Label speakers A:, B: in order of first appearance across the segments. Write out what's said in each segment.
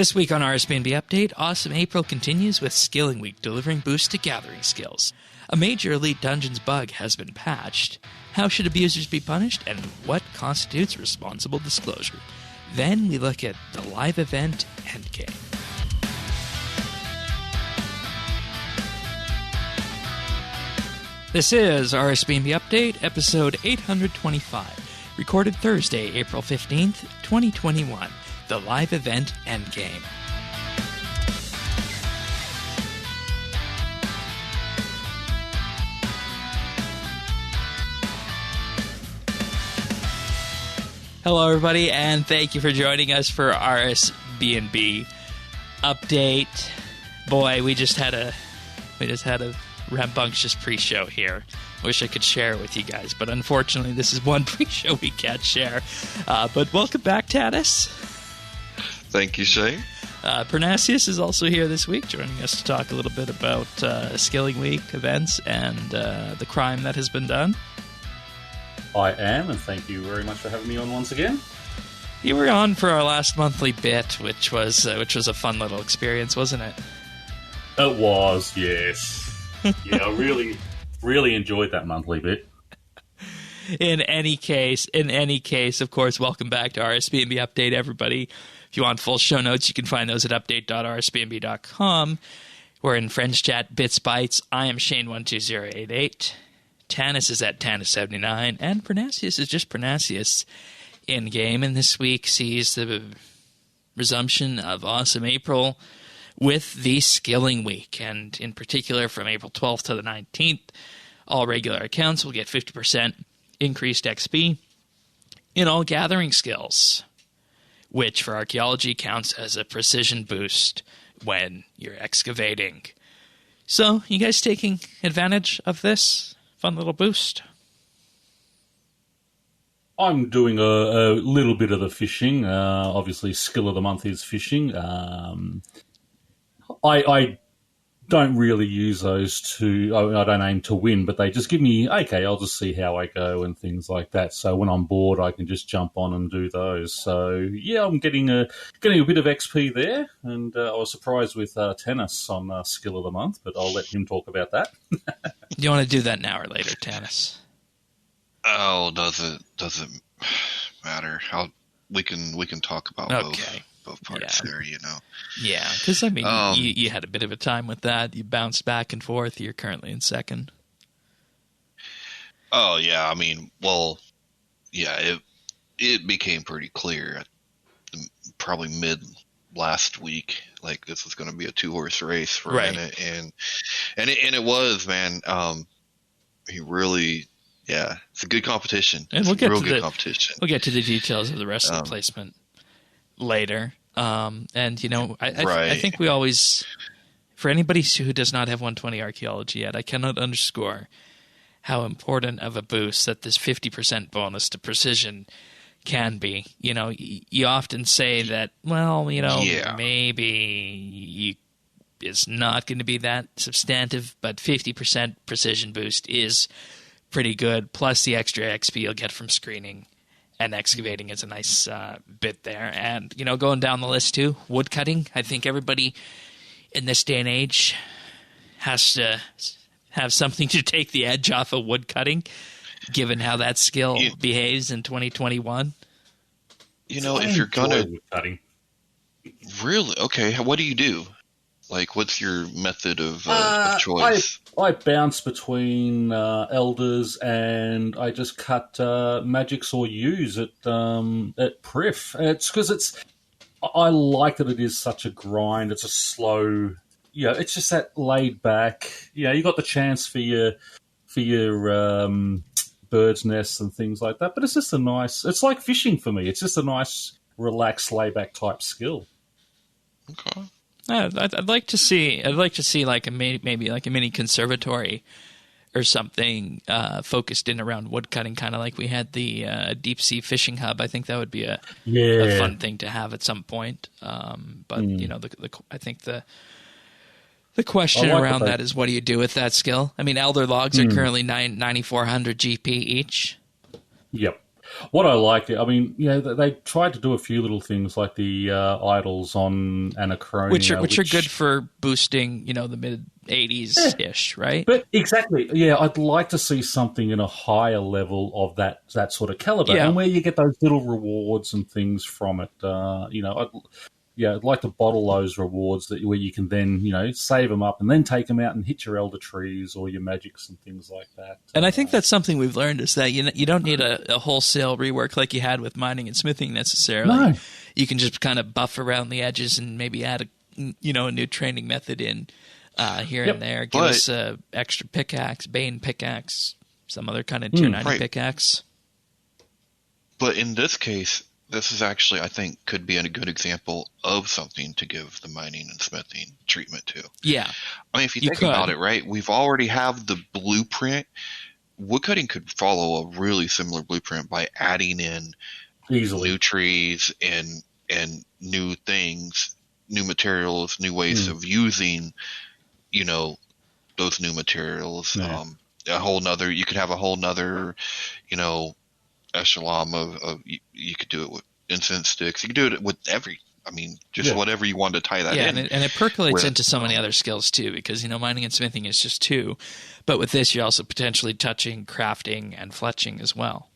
A: This week on RSBANDB Update, Awesome April continues with Skilling Week, delivering boosts to gathering skills. A major Elite Dungeons bug has been patched. How should abusers be punished, and what constitutes responsible disclosure? Then we look at the live event Endgame. This is RSBANDB Update, episode 825, recorded Thursday, April 15th, 2021. The live event Endgame. Hello, everybody, and thank you for joining us for RSBANDB Update. Boy, we just had a rambunctious pre-show here. Wish I could share it with you guys, but unfortunately, this is one pre-show we can't share. But welcome back, Tanis.
B: Thank you, Shane.
A: Pernasius is also here this week, joining us to talk a little bit about Skilling Week events and the crime that has been done.
C: I am, and thank you very much for having me on once again.
A: You were on for our last monthly bit, which was a fun little experience, wasn't it?
C: It was, yes. Yeah, I really enjoyed that monthly bit.
A: In any case, of course, welcome back to RSBANDB Update, everybody. If you want full show notes, you can find those at update.rsbnb.com. We're in Friends Chat, BitsBytes. I am Shane12088. Tanis is at Tanis79. And Pernasius is just Pernasius in-game. And this week sees the resumption of Awesome April with the Skilling Week. And in particular, from April 12th to the 19th, all regular accounts will get 50% increased XP in all gathering skills, which for archaeology counts as a precision boost when you're excavating. So, you guys taking advantage of this fun little boost?
C: I'm doing a little bit of the fishing. Obviously, skill of the month is fishing. I don't really use those I don't aim to win, but they just give me, okay, I'll just see how I go and things like that. So when I'm bored, I can just jump on and do those. So yeah, I'm getting a bit of XP there, and I was surprised with Tanis on Skill of the Month, but I'll let him talk about that.
A: Do you want to do that now or later, Tanis?
B: Oh, doesn't matter. We can talk about both parts there, you know.
A: Yeah, because, I mean, you had a bit of a time with that. You bounced back and forth. You're currently in second.
B: Oh, yeah, I mean, well, yeah, it became pretty clear probably mid last week, like this was going to be a two-horse race for a minute, and it was, man. He really, yeah, it's a good competition.
A: And we'll get to
B: competition.
A: We'll get to the details of the rest of the placement later. And, you know, I think we always, for anybody who does not have 120 archaeology yet, I cannot underscore how important of a boost that this 50% bonus to precision can be. You know, you often say that, well, you know, maybe it's not going to be that substantive, but 50% precision boost is pretty good, plus the extra XP you'll get from screening. And excavating is a nice bit there. And, you know, going down the list, too, woodcutting. I think everybody in this day and age has to have something to take the edge off of woodcutting, given how that skill behaves in 2021.
B: You know, if you're going to... woodcutting. Really? Okay, what do you do? Like, what's your method of choice?
C: I bounce between elders, and I just cut magics or use at Priff. It's because I like that it is such a grind. It's a slow, it's just that laid back. Yeah, you got the chance for your bird's nests and things like that. But it's just it's like fishing for me. It's just a nice, relaxed, laid back type skill.
B: Okay.
A: I'd like to see like maybe like a mini conservatory or something focused in around woodcutting, kind of like we had the deep sea fishing hub. I think that would be a fun thing to have at some point. But you know, I think the question around that is, what do you do with that skill? I mean, elder logs are currently 9,400 GP each.
C: Yep. What I like, I mean, they tried to do a few little things like the idols on Anachronia,
A: which are good for boosting, the mid 80s ish, right?
C: But exactly, yeah, I'd like to see something in a higher level of that sort of caliber, and where you get those little rewards and things from it. I'd like to bottle those rewards where you can then, save them up and then take them out and hit your Elder Trees or your Magics and things like that.
A: And I think that's something we've learned is that you don't need a wholesale rework like you had with mining and smithing necessarily.
C: No.
A: You can just kind of buff around the edges and maybe add a new training method in here and there. Give us a extra pickaxe, Bane pickaxe, some other kind of tier 90 pickaxe.
B: But in this case, this is actually, I think, could be a good example of something to give the mining and smithing treatment to.
A: Yeah.
B: I mean, if you think about it, right, we've already have the blueprint. Woodcutting could follow a really similar blueprint by adding in new trees and new things, new materials, new ways of using, those new materials.
C: Yeah.
B: You could have a whole nother, echelon of you could do it with incense sticks. You could do it with whatever you want to tie that in.
A: And it percolates into so many other skills too, because mining and smithing is just two, but with this you're also potentially touching crafting and fletching as well.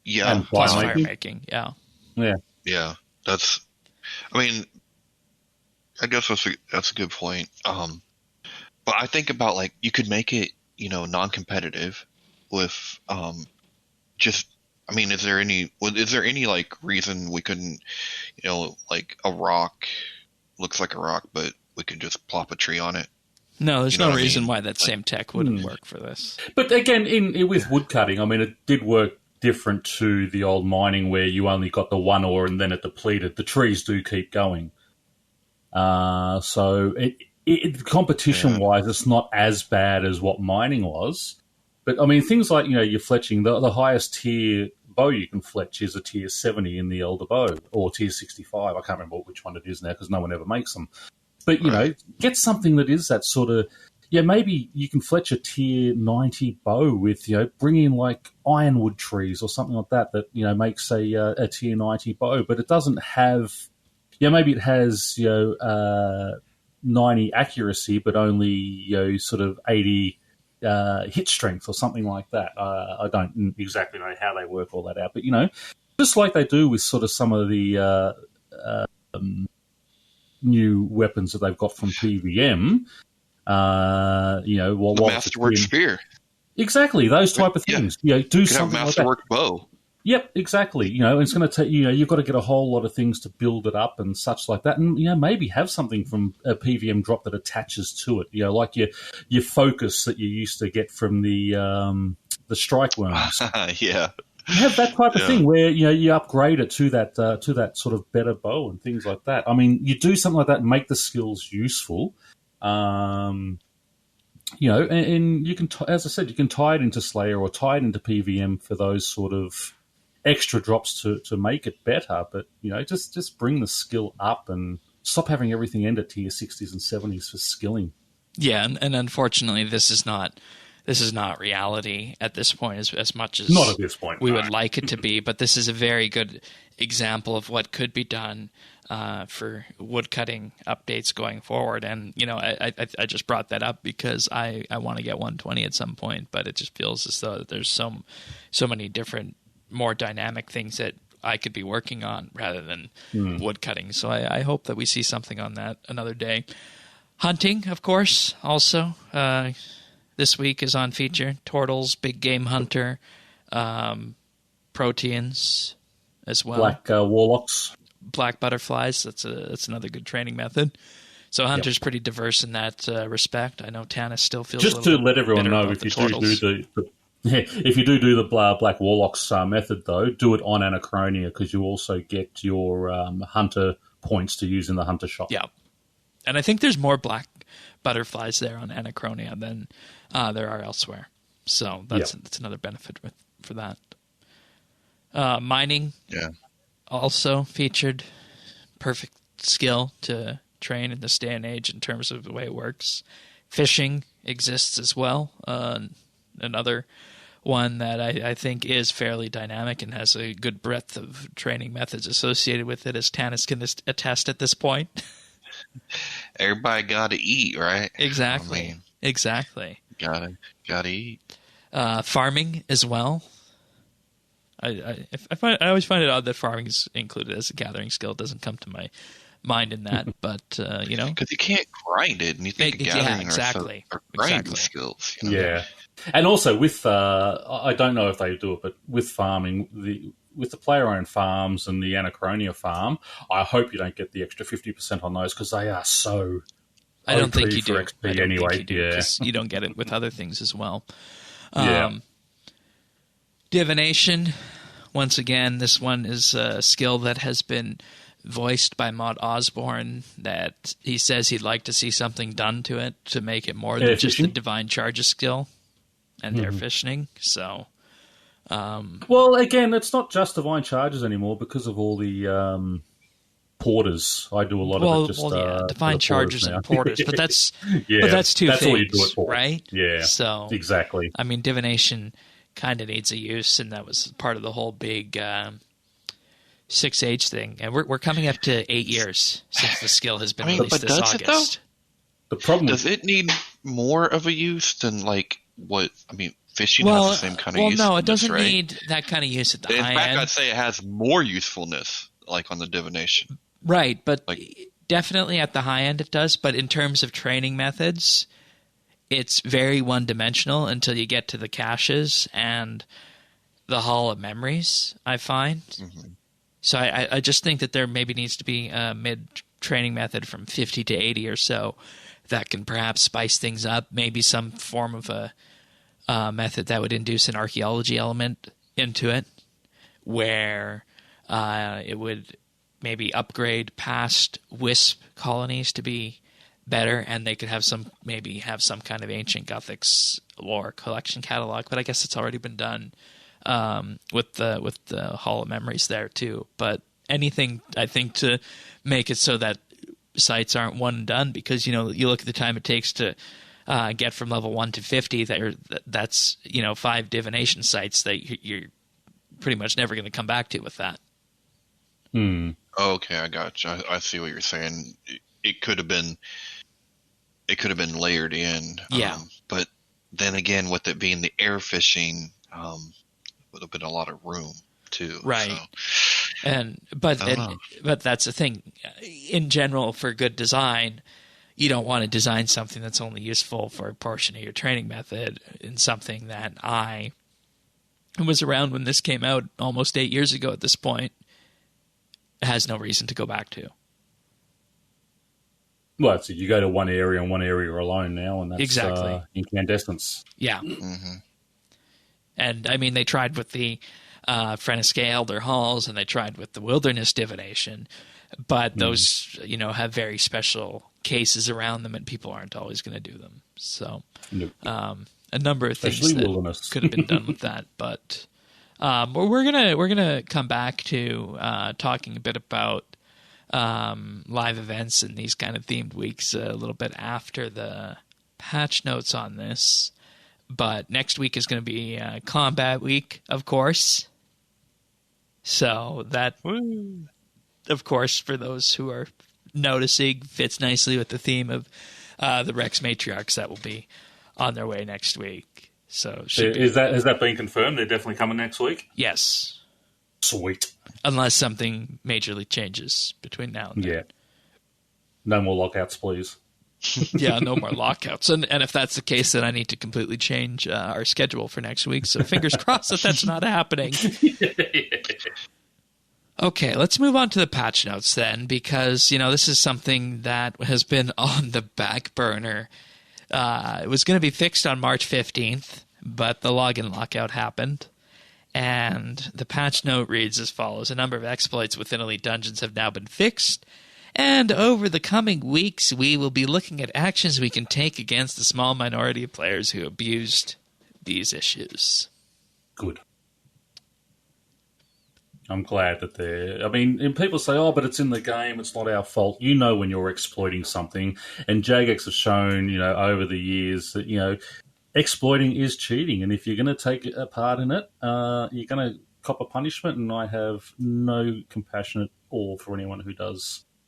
B: Yeah,
C: and
A: plus fire making. Yeah.
B: That's. I mean, I guess that's a good point. But I think about you could make it non-competitive with just. I mean, is there any reason we couldn't, a rock looks like a rock, but we could just plop a tree on it?
A: No, there's no reason why that same tech wouldn't work for this.
C: But again, with woodcutting, I mean, it did work different to the old mining where you only got the one ore and then it depleted. The trees do keep going. So competition-wise, it's not as bad as what mining was. But, I mean, things like, your fletching, the highest tier bow you can fletch is a tier 70 in the Elder Bow, or tier 65. I can't remember which one it is now because no one ever makes them. But, get something that is that sort of, maybe you can fletch a tier 90 bow with, bring in ironwood trees or something like that makes a tier 90 bow. But it doesn't have, maybe it has, 90 accuracy, but only, sort of 80 hit strength or something like that. I don't exactly know how they work all that out, but just like they do with sort of some of the new weapons that they've got from PVM.
B: The Masterwork Spear.
C: Exactly, those type of things. Do something like that.
B: Masterwork Bow.
C: Yep, exactly. It's going to take you've got to get a whole lot of things to build it up and such like that, and maybe have something from a PVM drop that attaches to it. Like your focus that you used to get from the strike worms.
B: Yeah.
C: You have that type of thing where you upgrade it to that sort of better bow and things like that. I mean, you do something like that and make the skills useful. And you can, as I said, you can tie it into Slayer or tie it into PVM for those sort of extra drops to make it better, but just bring the skill up and stop having everything end at tier 60s and 70s for skilling.
A: Yeah, and unfortunately, this is not reality at this point as much as
C: not at this point
A: we would like it to be. But this is a very good example of what could be done for woodcutting updates going forward. And I just brought that up because I want to get 120 at some point, but it just feels as though there's so many different, more dynamic things that I could be working on rather than woodcutting. So I hope that we see something on that another day. Hunting, of course, also this week is on feature. Tortles, Big Game Hunter, Proteans as well.
C: Black Warlocks.
A: Black Butterflies, that's another good training method. So Hunter's pretty diverse in that respect. I know Tanis still feels
C: just to let everyone know, if you do the Black Warlocks method, though, do it on Anachronia because you also get your Hunter points to use in the Hunter shop.
A: Yeah. And I think there's more Black Butterflies there on Anachronia than there are elsewhere. So that's another benefit for that. Mining also featured perfect skill to train in this day and age in terms of the way it works. Fishing exists as well. Another one that I think is fairly dynamic and has a good breadth of training methods associated with it, as Tanis can attest at this point.
B: Everybody got to eat, right?
A: Exactly.
B: I mean,
A: exactly.
B: Gotta eat.
A: Farming as well. I always find it odd that farming is included as a gathering skill. It doesn't come to my mind in that, but because
B: you can't grind it, and you think gathering are grinding skills.
C: Yeah, and also with I don't know if they do it, but with farming, with the player-owned farms and the Anachronia farm, I hope you don't get the extra 50% on those because they are so.
A: I don't think you do.
C: XP anyway.
A: You don't get it with other things as well.
C: Yeah.
A: Divination. Once again, this one is a skill that has been voiced by Maud Osborne, that he says he'd like to see something done to it to make it more than just the divine charges skill and air fishing. So,
C: well, again, it's not just divine charges anymore because of all the porters. I do a lot of it.
A: Divine charges and porters, but that's two things,
C: all you do it for,
A: right?
C: Yeah,
A: so
C: exactly.
A: I mean, divination kind of needs a use, and that was part of the whole big 6H thing. And we're coming up to 8 years since the skill has been released this August.
C: The problem
B: does it need more of a use than fishing has the same kind of use.
A: Well, no, it doesn't need that kind of use at the high end.
B: In fact, I'd say it has more usefulness, like on the divination.
A: Right, but definitely at the high end it does. But in terms of training methods, it's very one-dimensional until you get to the caches and the Hall of Memories, I find. Mm-hmm. So I just think that there maybe needs to be a mid-training method from 50 to 80 or so that can perhaps spice things up, maybe some form of a method that would induce an archaeology element into it, where it would maybe upgrade past Wisp colonies to be better, and they could have some kind of ancient Gothics lore collection catalog. But I guess it's already been done with the Hall of Memories there too. But anything, I think, to make it so that sites aren't one and done, because you look at the time it takes to get from level 1 to 50. That's 5 divination sites that you're pretty much never going to come back to with that.
B: Okay, I got you. I see what you're saying. It could have been layered in.
A: Yeah.
B: But then again, with it being the air fishing, would have been a lot of room too.
A: Right.
B: So.
A: But that's the thing. In general, for good design, you don't want to design something that's only useful for a portion of your training method in something that I was around when this came out almost 8 years ago at this point. Has no reason to go back to.
C: Well, so you go to one area and one area alone now, and that's
A: exactly
C: incandescence.
A: Yeah. Mm-hmm. And I mean, they tried with the Frenesque Elder Halls, and they tried with the Wilderness Divination, but those have very special cases around them, and people aren't always going to do them. So, a number of things that could have been done with that, but. We're gonna come back to talking a bit about live events and these kind of themed weeks a little bit after the patch notes on this. But next week is going to be combat week, of course. So that, of course, for those who are noticing, fits nicely with the theme of the Rex Matriarchs that will be on their way next week. So
C: has that been confirmed? They're definitely coming next week?
A: Yes.
C: Sweet.
A: Unless something majorly changes between now and then.
C: Yeah. No more lockouts, please.
A: Yeah, no more lockouts. And if that's the case, then I need to completely change our schedule for next week. So fingers crossed that that's not happening. Okay, let's move on to the patch notes then, because, this is something that has been on the back burner. It was going to be fixed on March 15th, but the login lockout happened. And the patch note reads as follows. A number of exploits within Elite Dungeons have now been fixed. And over the coming weeks, we will be looking at actions we can take against the small minority of players who abused these issues.
C: Good. I'm glad that they're... I mean, and people say, but it's in the game, it's not our fault. When you're exploiting something. And Jagex have shown, over the years that, exploiting is cheating, and if you're going to take a part in it, you're going to cop a punishment, and I have no compassion at all for anyone who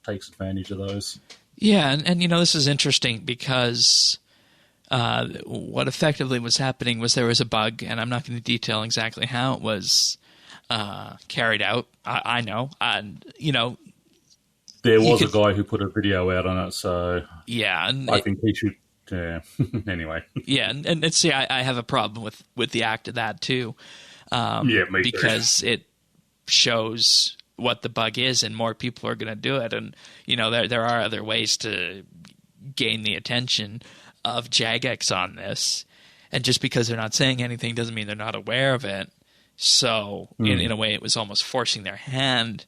C: takes advantage of those.
A: Yeah, and this is interesting because what effectively was happening was there was a bug, and I'm not going to detail exactly how it was carried out. I know, and
C: there was a guy who put a video out on it, so
A: yeah, and
C: I think he should. Yeah. Anyway.
A: Yeah, and see, I have a problem with the act of that too.
C: Me
A: because
C: too.
A: It shows what the bug is, and more people are going to do it. And there are other ways to gain the attention of Jagex on this. And just because they're not saying anything doesn't mean they're not aware of it. So in a way, it was almost forcing their hand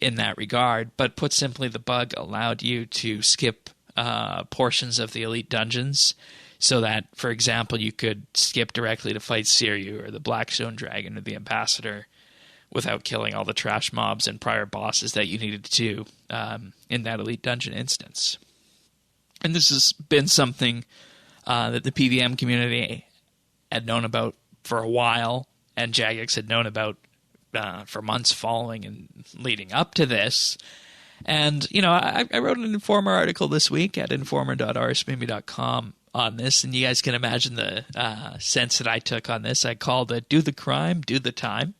A: in that regard. But put simply, the bug allowed you to skip portions of the elite dungeons, so that, for example, you could skip directly to fight Siryu or the Blackstone Dragon or the Ambassador without killing all the trash mobs and prior bosses that you needed to in that elite dungeon instance. And this has been something that the PVM community had known about for a while, and Jagex had known about for months following and leading up to this. And, I wrote an Informer article this week at informer.rsbandy.com on this, and you guys can imagine the sense that I took on this. I called it "Do the Crime, Do the Time,"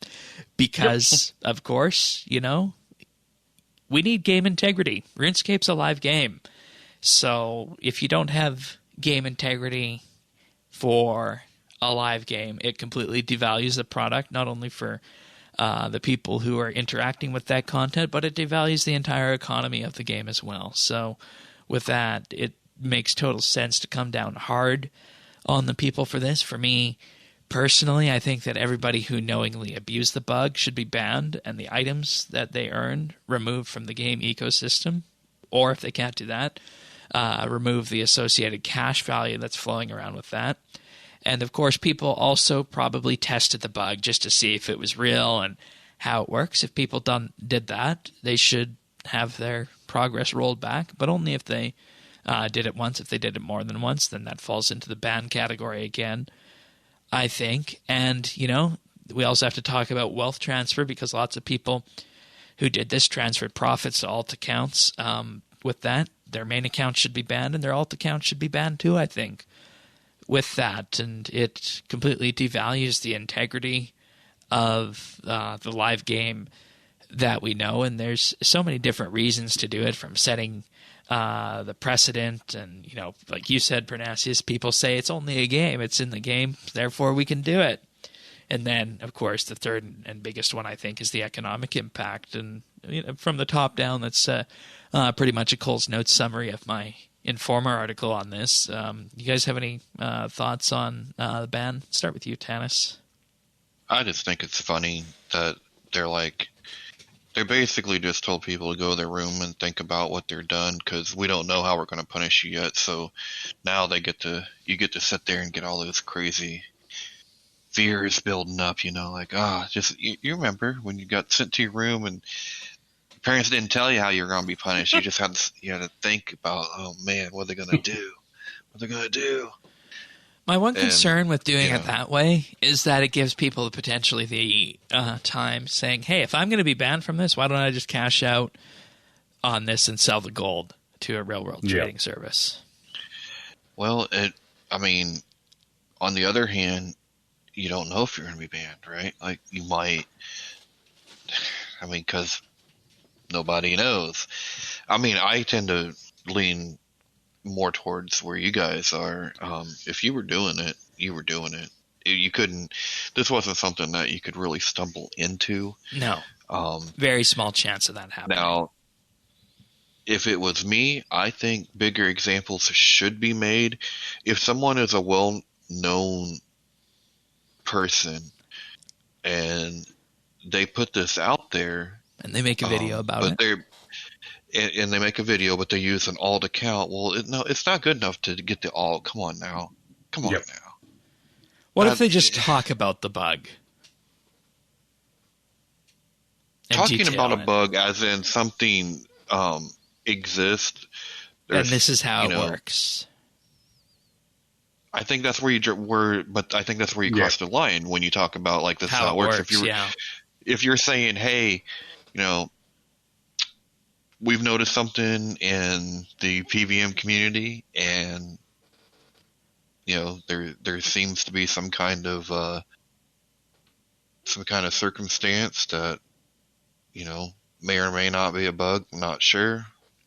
A: because, of course, we need game integrity. RuneScape's a live game. So if you don't have game integrity for a live game, it completely devalues the product, not only for the people who are interacting with that content, but it devalues the entire economy of the game as well. So with that, it makes total sense to come down hard on the people for this. For me, personally, I think that everybody who knowingly abused the bug should be banned and the items that they earned removed from the game ecosystem. Or if they can't do that, remove the associated cash value that's flowing around with that. And, of course, people also probably tested the bug just to see if it was real and how it works. If people did that, they should have their progress rolled back, but only if they did it once. If they did it more than once, then that falls into the ban category again, I think. And, we also have to talk about wealth transfer, because lots of people who did this transferred profits to alt accounts. With that, their main account should be banned, and their alt account should be banned too, I think, with that. And it completely devalues the integrity of the live game that we know. And there's so many different reasons to do it, from setting the precedent. And, like you said, Pernasius, people say it's only a game. It's in the game, therefore we can do it. And then, of course, the third and biggest one, I think, is the economic impact. And from the top down, that's pretty much a Cole's Notes summary of my Informer article on this. You guys have any thoughts on the ban? Start with you, Tanis.
B: I just think it's funny that they basically just told people to go to their room and think about what they're done, because we don't know how we're going to punish you yet. So now you get to sit there and get all those crazy fears building up, you remember when you got sent to your room and parents didn't tell you how you were going to be punished. You just had to think about, oh man, what are they going to do? What are they going to do?
A: My one concern with doing it that way is that it gives people potentially the time saying, hey, if I'm going to be banned from this, why don't I just cash out on this and sell the gold to a real-world trading service?
B: Well, on the other hand, you don't know if you're going to be banned, right? Like, you might, because nobody knows. I tend to lean more towards where you guys are. If you were doing it, you were doing it. You couldn't. This wasn't something that you could really stumble into.
A: No. Very small chance of that happening.
B: Now, if it was me, I think bigger examples should be made. If someone is a well-known person and they put this out there,
A: and they make a video about it.
B: And they make a video, but they use an alt account. Well, it's not good enough to get the alt. Come on now.
A: What if they just talk about the bug?
B: Talking about a bug as in something exists.
A: And this is how it works.
B: I think that's where but I think that's where you cross the line when you talk about like this
A: how it works.
B: If you're saying, hey, we've noticed something in the PVM community, and there seems to be some kind of circumstance that may or may not be a bug. I'm not sure.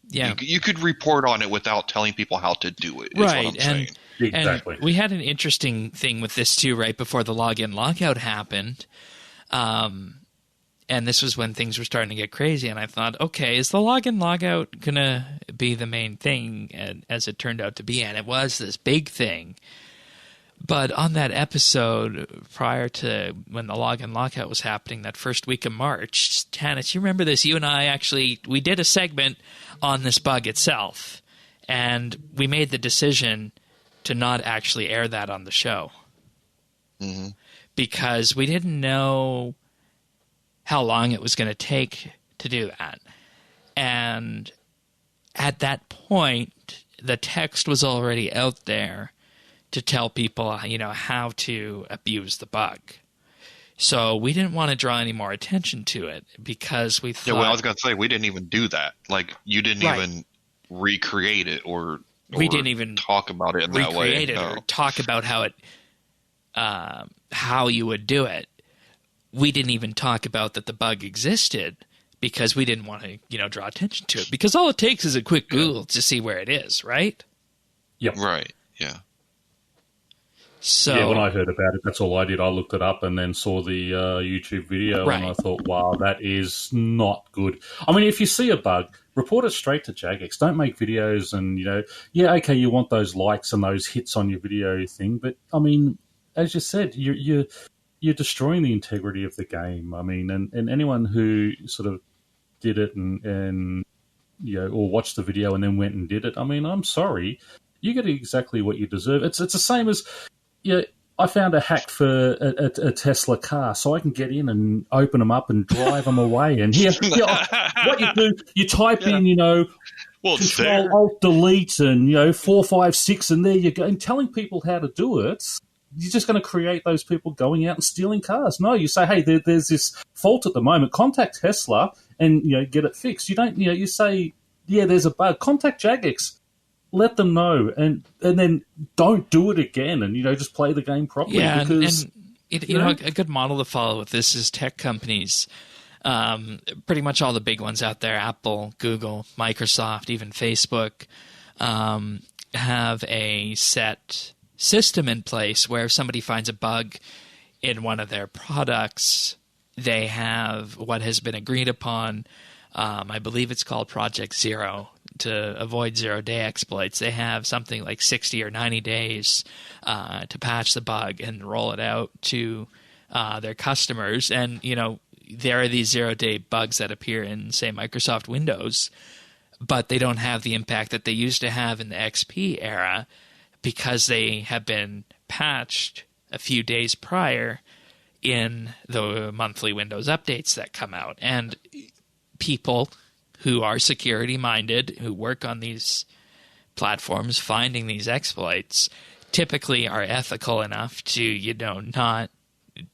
A: Yeah,
B: you could report on it without telling people how to do it. Is
A: right,
B: what I'm saying.
C: Exactly.
A: And we had an interesting thing with this too, right before the login lockout happened. And this was when things were starting to get crazy, and I thought, okay, is the login logout going to be the main thing, and as it turned out to be, and it was this big thing. But on that episode, prior to when the login lockout was happening, that first week of March, Tannis, you remember this? You and I we did a segment on this bug itself, and we made the decision to not actually air that on the show.
B: Mm-hmm.
A: Because we didn't know how long it was going to take to do that. And at that point, the text was already out there to tell people, how to abuse the bug. So we didn't want to draw any more attention to it because we thought...
B: Yeah, well, I was going to say, we didn't even do that. Like, you didn't even recreate it or
A: we didn't even
B: talk about it in that way.
A: Recreate it or talk about how you would do it. We didn't even talk about that the bug existed because we didn't want to, draw attention to it. Because all it takes is a quick Google to see where it is, right?
C: Yep.
B: Right, yeah.
A: So,
C: yeah, when I heard about it, that's all I did. I looked it up and then saw the YouTube video, and I thought, wow, that is not good. I mean, if you see a bug, report it straight to Jagex. Don't make videos and, okay, you want those likes and those hits on your video thing. But, I mean, as you said, you're destroying the integrity of the game. I mean, and anyone who sort of did it and or watched the video and then went and did it, I mean, I'm sorry. You get exactly what you deserve. It's the same as... I found a hack for a Tesla car, so I can get in and open them up and drive them away. And what you do, you type in, Control Alt Delete and 456, and there you go. And telling people how to do it, you're just going to create those people going out and stealing cars. No, you say, hey, there's this fault at the moment. Contact Tesla and get it fixed. You don't, you say, yeah, there's a bug. Contact Jagex. Let them know, and then don't do it again, and just play the game properly.
A: Yeah,
C: because,
A: a good model to follow with this is tech companies. Pretty much all the big ones out there: Apple, Google, Microsoft, even Facebook, have a set system in place where if somebody finds a bug in one of their products, they have what has been agreed upon. I believe it's called Project Zero. To avoid zero-day exploits, they have something like 60 or 90 days to patch the bug and roll it out to their customers. And, there are these zero-day bugs that appear in, say, Microsoft Windows, but they don't have the impact that they used to have in the XP era because they have been patched a few days prior in the monthly Windows updates that come out. And people who are security-minded, who work on these platforms, finding these exploits, typically are ethical enough to, not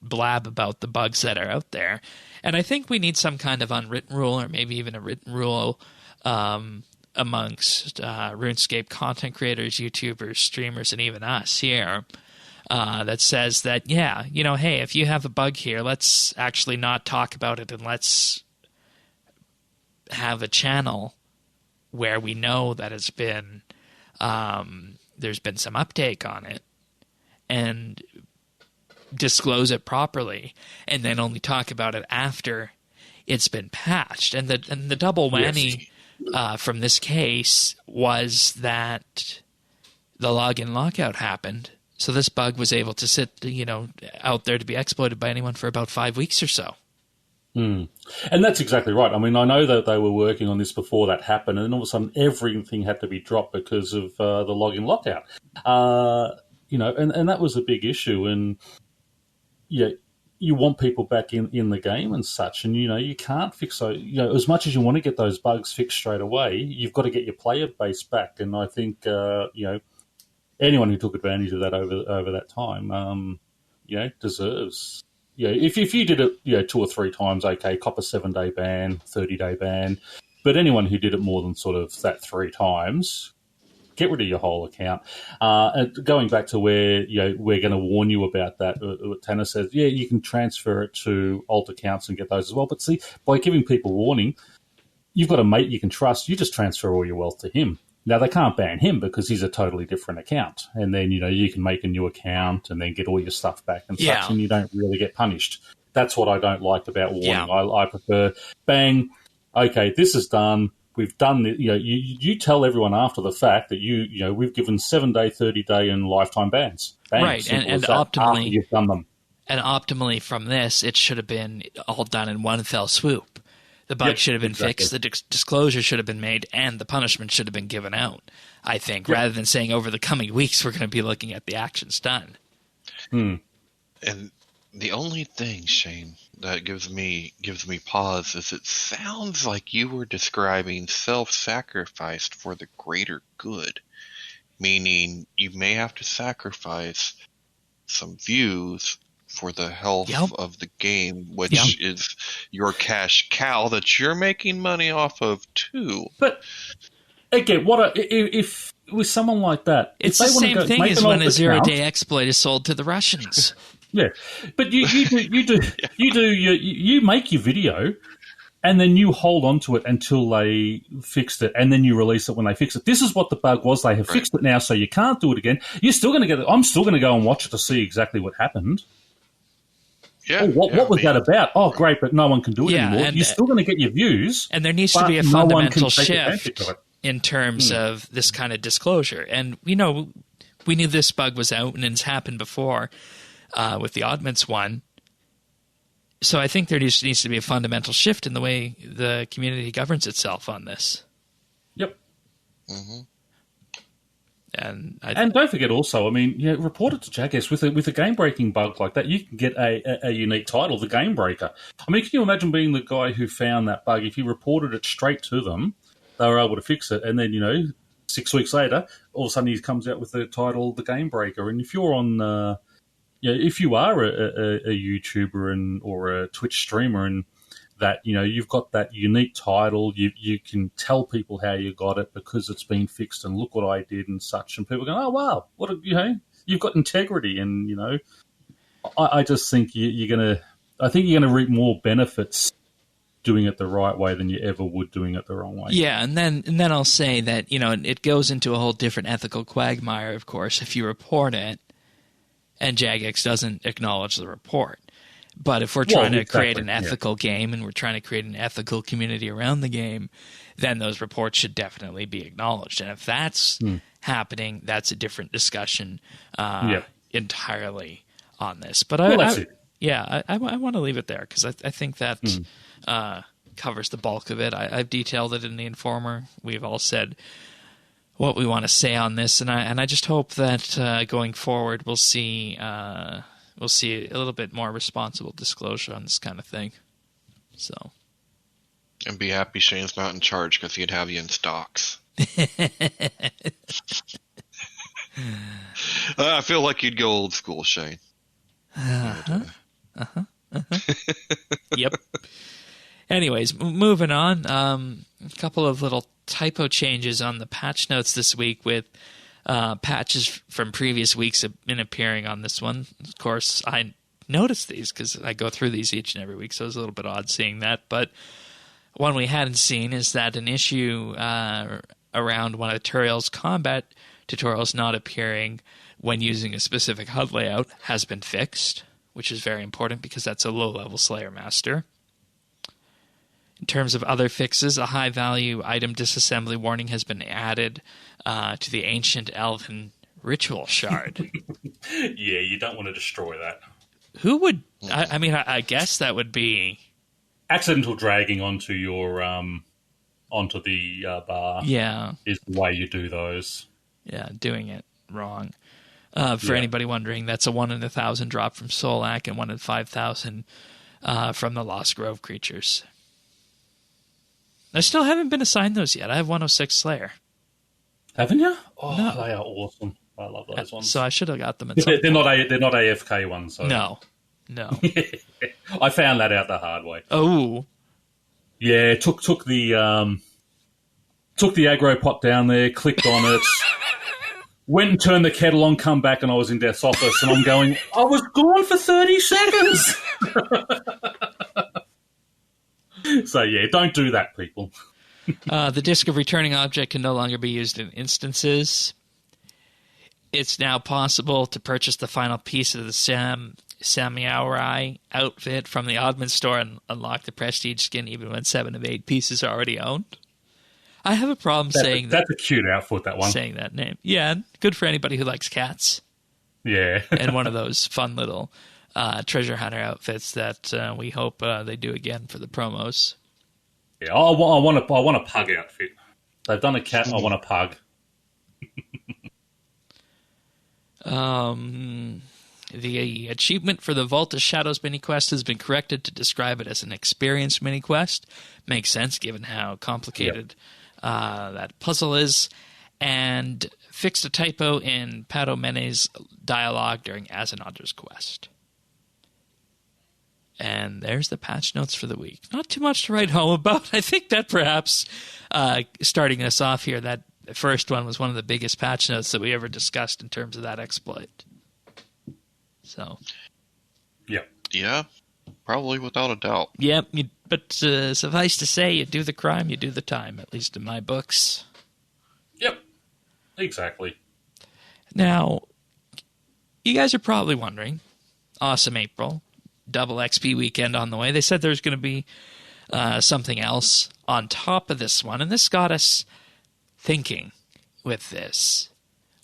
A: blab about the bugs that are out there. And I think we need some kind of unwritten rule, or maybe even a written rule amongst RuneScape content creators, YouTubers, streamers, and even us here that says that, hey, if you have a bug here, let's actually not talk about it and let's have a channel where we know that it's been there's been some uptake on it and disclose it properly, and then only talk about it after it's been patched. And the double whammy from this case was that the login lockout happened, so this bug was able to sit out there to be exploited by anyone for about 5 weeks or so.
C: And that's exactly right. I mean, I know that they were working on this before that happened, and then all of a sudden everything had to be dropped because of the login lockout. And that was a big issue. And you want people back in the game and such, and you can't fix those. As much as you want to get those bugs fixed straight away, you've got to get your player base back. And I think anyone who took advantage of that over that time, deserves. If you did it, 2 or 3 times, okay, cop a 7-day ban, 30-day ban. But anyone who did it more than sort of that 3 times, get rid of your whole account. And going back to where we're going to warn you about that, what Tanner says, you can transfer it to alt accounts and get those as well. But see, by giving people warning, you've got a mate you can trust. You just transfer all your wealth to him. Now, they can't ban him because he's a totally different account. And then, you can make a new account and then get all your stuff back and such, and you don't really get punished. That's what I don't like about warning. Yeah. I prefer, bang, okay, this is done. We've done it. You tell everyone after the fact that we've given 7-day, 30-day, and lifetime bans. Bang,
A: right, and optimally,
C: you've done them.
A: And optimally, from this, it should have been all done in one fell swoop. The bug should have been fixed, the disclosure should have been made, and the punishment should have been given out, I think, rather than saying over the coming weeks we're going to be looking at the actions done.
B: And the only thing, Shane, that gives me pause is it sounds like you were describing self-sacrifice for the greater good, meaning you may have to sacrifice some views for the health of the game, which is your cash cow that you're making money off of too.
C: But again, if with someone like that,
A: it's the same thing as when a 0-day exploit is sold to the Russians.
C: Yeah, but you make your video, and then you hold on to it until they fixed it, and then you release it when they fix it. This is what the bug was. They have fixed it now, so you can't do it again. You're still going to get it. I'm still going to go and watch it to see exactly what happened.
B: Yeah.
C: What was that about? Oh, great, but no one can do it anymore. You're still going to get your views.
A: And there needs to be a fundamental shift in terms of this kind of disclosure. And, we knew this bug was out, and it's happened before with the Oddments one. So I think there needs to be a fundamental shift in the way the community governs itself on this.
C: Yep.
B: Mm-hmm.
C: And don't forget also, report it to Jackass. With a game-breaking bug like that, you can get a unique title, the Game Breaker. Can you imagine being the guy who found that bug? If you reported it straight to them, they were able to fix it, and then, 6 weeks later, all of a sudden he comes out with the title, the Game Breaker. And if you're on, if you are a YouTuber or a Twitch streamer and that, you've got that unique title, you can tell people how you got it because it's been fixed and look what I did and such. And people go, oh, wow, you've got integrity. And, I just think you're going to reap more benefits doing it the right way than you ever would doing it the wrong way.
A: Yeah, and then I'll say that, it goes into a whole different ethical quagmire, of course, if you report it and Jagex doesn't acknowledge the report. But if we're trying to create an ethical game and we're trying to create an ethical community around the game, then those reports should definitely be acknowledged. And if that's happening, that's a different discussion entirely on this. But I want to leave it there because I think that covers the bulk of it. I've detailed it in the Informer. We've all said what we want to say on this, and I just hope that going forward we'll see a little bit more responsible disclosure on this kind of thing. So,
B: and be happy Shane's not in charge because he'd have you in stocks. I feel like you'd go old school, Shane.
A: Yep. Anyways, moving on. A couple of little typo changes on the patch notes this week with patches from previous weeks have been appearing on this one. Of course, I noticed these because I go through these each and every week, so it's a little bit odd seeing that. But one we hadn't seen is that an issue around one of Turiel's combat tutorials not appearing when using a specific HUD layout has been fixed, which is very important because that's a low-level Slayer Master. In terms of other fixes, a high-value item disassembly warning has been added to the Ancient Elven Ritual Shard.
C: Yeah, you don't want to destroy that.
A: Who would... I guess that would be...
C: Accidental dragging onto your... onto the bar is the way you do those.
A: Yeah, doing it wrong. For anybody wondering, that's a 1 in 1,000 drop from Solak and 1 in 5,000 from the Lost Grove creatures. I still haven't been assigned those yet. I have 106 Slayer.
C: Haven't you? Oh, no. They are awesome. I love those ones.
A: So I should have got them at some
C: they're
A: point.
C: not AFK ones. So.
A: No.
C: I found that out the hard way.
A: Oh.
C: Yeah, took the aggro pot down there, clicked on it, went and turned the kettle on, come back, and I was in Death's office, and I'm going, I was gone for 30 seconds! So, yeah, don't do that, people.
A: The disk of returning object can no longer be used in instances. It's now possible to purchase the final piece of the Samurai outfit from the Oddman store and unlock the prestige skin even when 7 of 8 pieces are already owned. I have a problem saying that.
C: That's a cute outfit, that one.
A: Saying that name. Yeah, good for anybody who likes cats.
C: Yeah.
A: And one of those fun little treasure hunter outfits that we hope they do again for the promos.
C: Yeah, I want a pug outfit. They've done a cat, I want a pug.
A: The achievement for the Vault of Shadows mini-quest has been corrected to describe it as an experienced mini-quest. Makes sense given how complicated that puzzle is. And fixed a typo in Padomene's dialogue during Azanadr's quest. And there's the patch notes for the week. Not too much to write home about. I think that perhaps starting us off here, that first one was one of the biggest patch notes that we ever discussed in terms of that exploit. So,
B: yeah, probably without a doubt.
A: Yep, but suffice to say, you do the crime, you do the time. At least in my books.
C: Yep, exactly.
A: Now, you guys are probably wondering, awesome April, double XP weekend on the way. They said there's going to be something else on top of this one, and this got us thinking with this.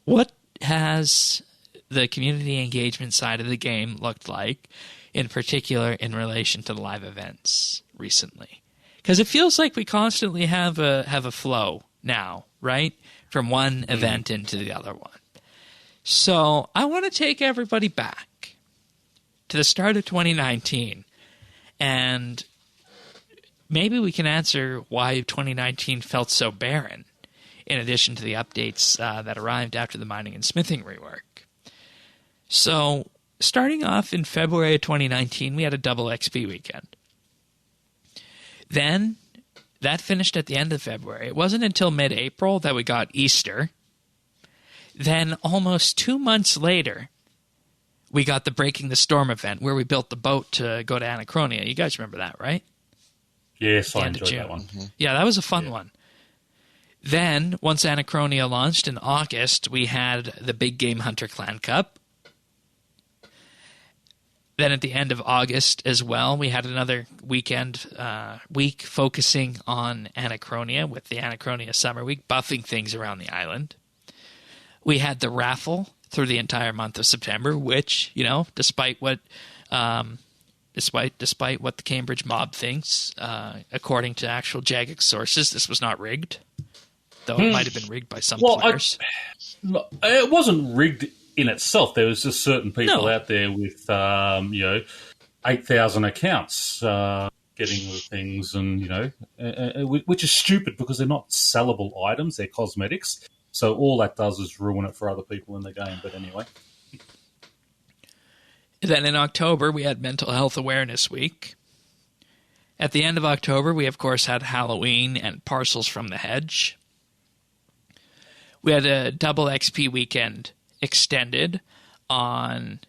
A: What has the community engagement side of the game looked like, in particular in relation to the live events recently? Because it feels like we constantly have a flow now, right? From one event into the other one. So I want to take everybody back to the start of 2019, and maybe we can answer why 2019 felt so barren, in addition to the updates that arrived after the mining and smithing rework. So, starting off in February of 2019, we had a double XP weekend. Then, that finished at the end of February. It wasn't until mid-April that we got Easter. Then, almost 2 months later, we got the Breaking the Storm event, where we built the boat to go to Anachronia. You guys remember that, right?
C: Yes, I enjoyed that one. Mm-hmm.
A: Yeah, that was a fun one. Then, once Anachronia launched in August, we had the Big Game Hunter Clan Cup. Then at the end of August as well, we had another week focusing on Anachronia with the Anachronia Summer Week, buffing things around the island. We had the raffle through the entire month of September, which, despite what the Cambridge mob thinks, according to actual Jagex sources, this was not rigged, though it might have been rigged by some players.
C: It wasn't rigged in itself. There was just certain people out there with 8,000 accounts getting the things, and which is stupid because they're not sellable items; they're cosmetics. So all that does is ruin it for other people in the game. But anyway.
A: Then in October, we had Mental Health Awareness Week. At the end of October, we, of course, had Halloween and Parcels from the Hedge. We had a double XP weekend extended on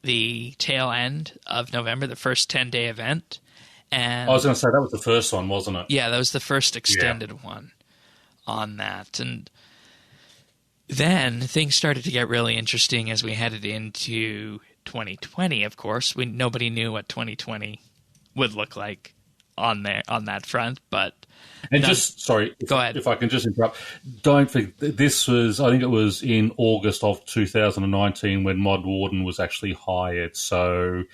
A: the tail end of November, the first 10-day event. And
C: I was going to say, that was the first one, wasn't it?
A: Yeah, that was the first extended one on that. And then things started to get really interesting as we headed into 2020, of course. Nobody knew what 2020 would look like on that front, but...
C: And go ahead. If I can just interrupt, don't think this was, I think it was in August of 2019 when Mod Warden was actually hired. So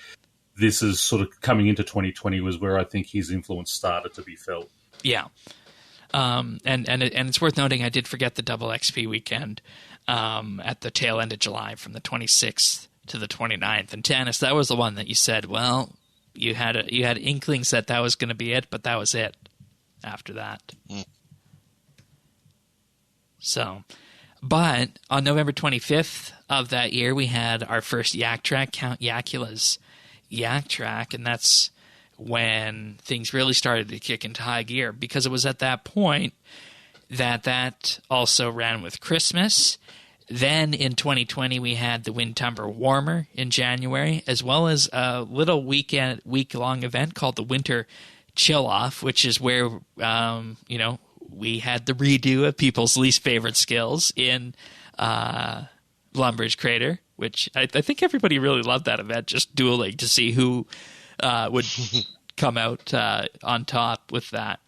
C: this is sort of coming into 2020 was where I think his influence started to be felt.
A: Yeah. And it's worth noting I did forget the double XP weekend at the tail end of July from the 26th to the 29th. And Tanis, that was the one that you said, well, you had inklings that was going to be it, but that was it after that. So, But on November 25th of that year, we had our first Yak Track, Count Yakula's Yak Track, and that's when things really started to kick into high gear, because it was at that point that also ran with Christmas. Then in 2020, we had the Windtumber Warmer in January, as well as a little week-long event called the Winter Chill Off, which is where, we had the redo of people's least favorite skills in Lumbridge Crater, which I think everybody really loved that event, just dueling to see who would come out on top with that.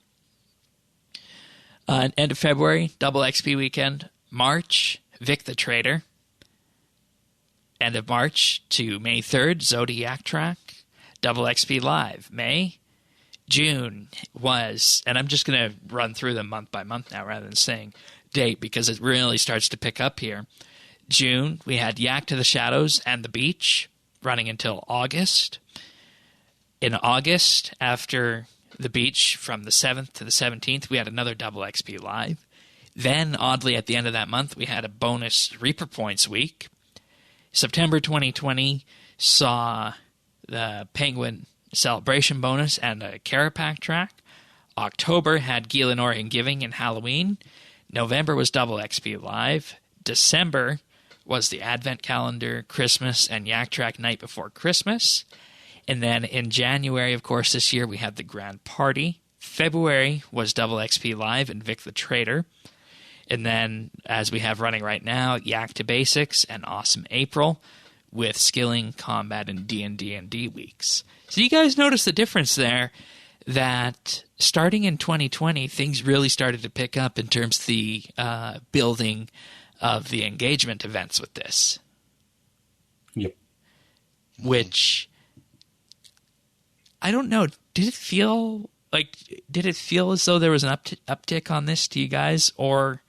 A: End of February, double XP weekend. March, Vic the Trader. End of March to May 3rd, Zodiac Track. Double XP Live. May. June was, and I'm just going to run through them month by month now rather than saying date, because it really starts to pick up here. June, we had Yak to the Shadows and the Beach running until August. In August, after the Beach, from the 7th to the 17th, we had another double XP Live. Then, oddly, at the end of that month, we had a bonus Reaper Points week. September 2020 saw the Penguin Celebration bonus and a Carapac track. October had Gielinorian Giving and Halloween. November was double XP Live. December was the Advent Calendar, Christmas, and Yak Track Night Before Christmas. And then in January, of course, this year, we had the Grand Party. February was double XP Live and Vic the Trader. And then, as we have running right now, Yak to Basics and Awesome April with Skilling, Combat, and D&D weeks. So you guys notice the difference there, that starting in 2020, things really started to pick up in terms of the building of the engagement events with this.
C: Yep.
A: Which, I don't know, did it feel as though there was an uptick on this to you guys, or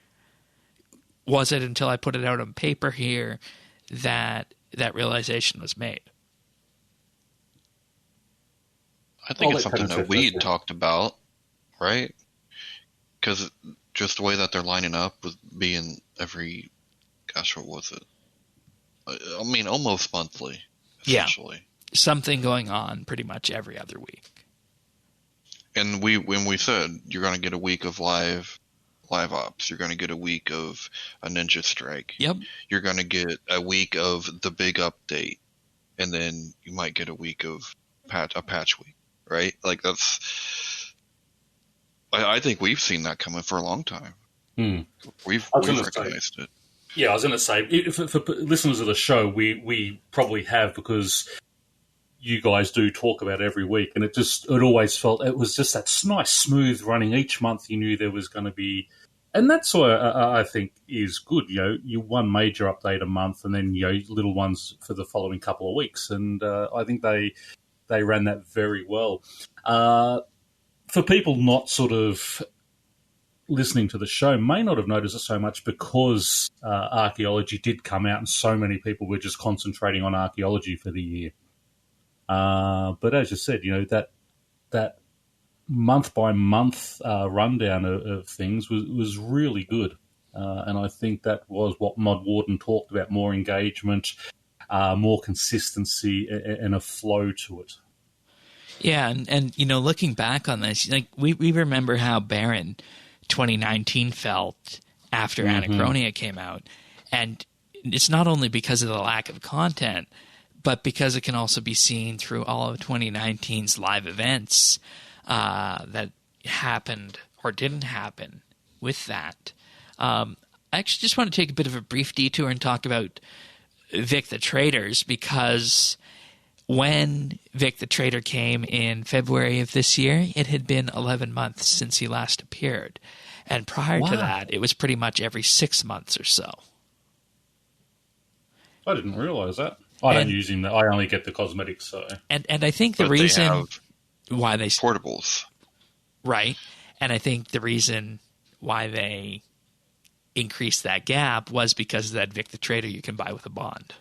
A: was it until I put it out on paper here that realization was made?
B: I think it's something that we talked about, right? Because just the way that they're lining up with being every, what was it? I mean, almost monthly, essentially.
A: Yeah. Something going on pretty much every other week.
B: And when we said you're going to get a week of live ops, you're going to get a week of a Ninja Strike.
A: Yep. You're
B: going to get a week of the big update, and then you might get a week of a patch week, right? Like I think we've seen that coming for a long time. We've recognized it.
C: Yeah, I was going to say, for listeners of the show, we probably have, because you guys do talk about it every week, and it always felt it was just that nice, smooth running. Each month you knew there was going to be, and that's what I think is good. You one major update a month, and then little ones for the following couple of weeks, and I think they ran that very well. For people not sort of listening to the show, may not have noticed it so much, because archaeology did come out, and so many people were just concentrating on archaeology for the year. But as you said, that month by month rundown of things was really good, and I think that was what Mod Warden talked about: more engagement, more consistency, and a flow to it.
A: Yeah, and looking back on this, like we remember how barren 2019 felt after Anachronia came out, and it's not only because of the lack of content, but because it can also be seen through all of 2019's live events that happened or didn't happen with that. I actually just want to take a bit of a brief detour and talk about Vic the Traders, because when Vic the Trader came in February of this year, it had been 11 months since he last appeared. And prior to that, it was pretty much every 6 months or so.
C: I didn't realize that. I don't use him. I only get the cosmetics. So.
A: And I think the reason why they
B: portables,
A: right? And I think the reason why they increased that gap was because of that Vic the Trader you can buy with a bond.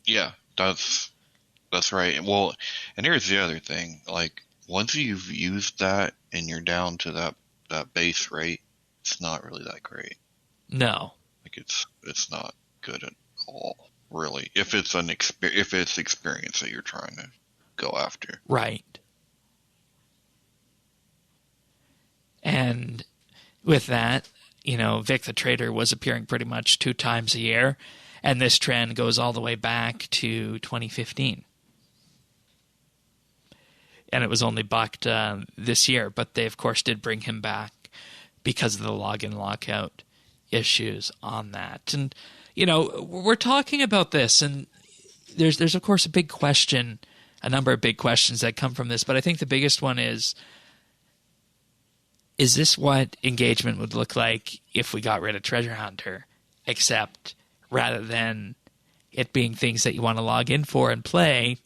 B: Yeah, that's right. Well, and here's the other thing: like, once you've used that and you're down to that base rate, it's not really that great.
A: No.
B: Like it's not good at all, really. If it's experience that you're trying to go after.
A: Right. And with that, Vic the Trader was appearing pretty much 2 times a year, and this trend goes all the way back to 2015. And it was only bucked this year, but they, of course, did bring him back because of the login lockout issues on that. And, we're talking about this, and there's of course, a number of big questions that come from this, but I think the biggest one is this what engagement would look like if we got rid of Treasure Hunter, except rather than it being things that you want to log in for and play,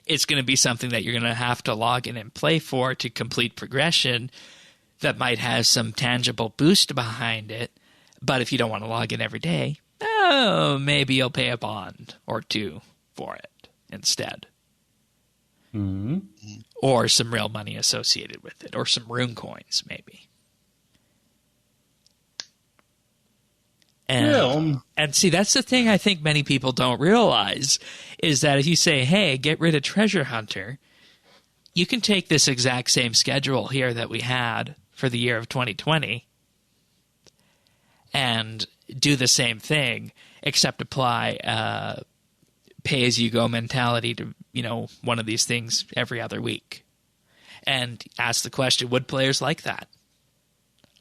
A: it's going to be something that you're going to have to log in and play for to complete progression that might have some tangible boost behind it. But if you don't want to log in every day, maybe you'll pay a bond or 2 for it instead.
C: Mm-hmm.
A: Or some real money associated with it, or some rune coins, maybe. And see, that's the thing I think many people don't realize, is that if you say, hey, get rid of Treasure Hunter, you can take this exact same schedule here that we had for the year of 2020 and do the same thing, except apply pay-as-you-go mentality to, one of these things every other week. And ask the question, would players like that?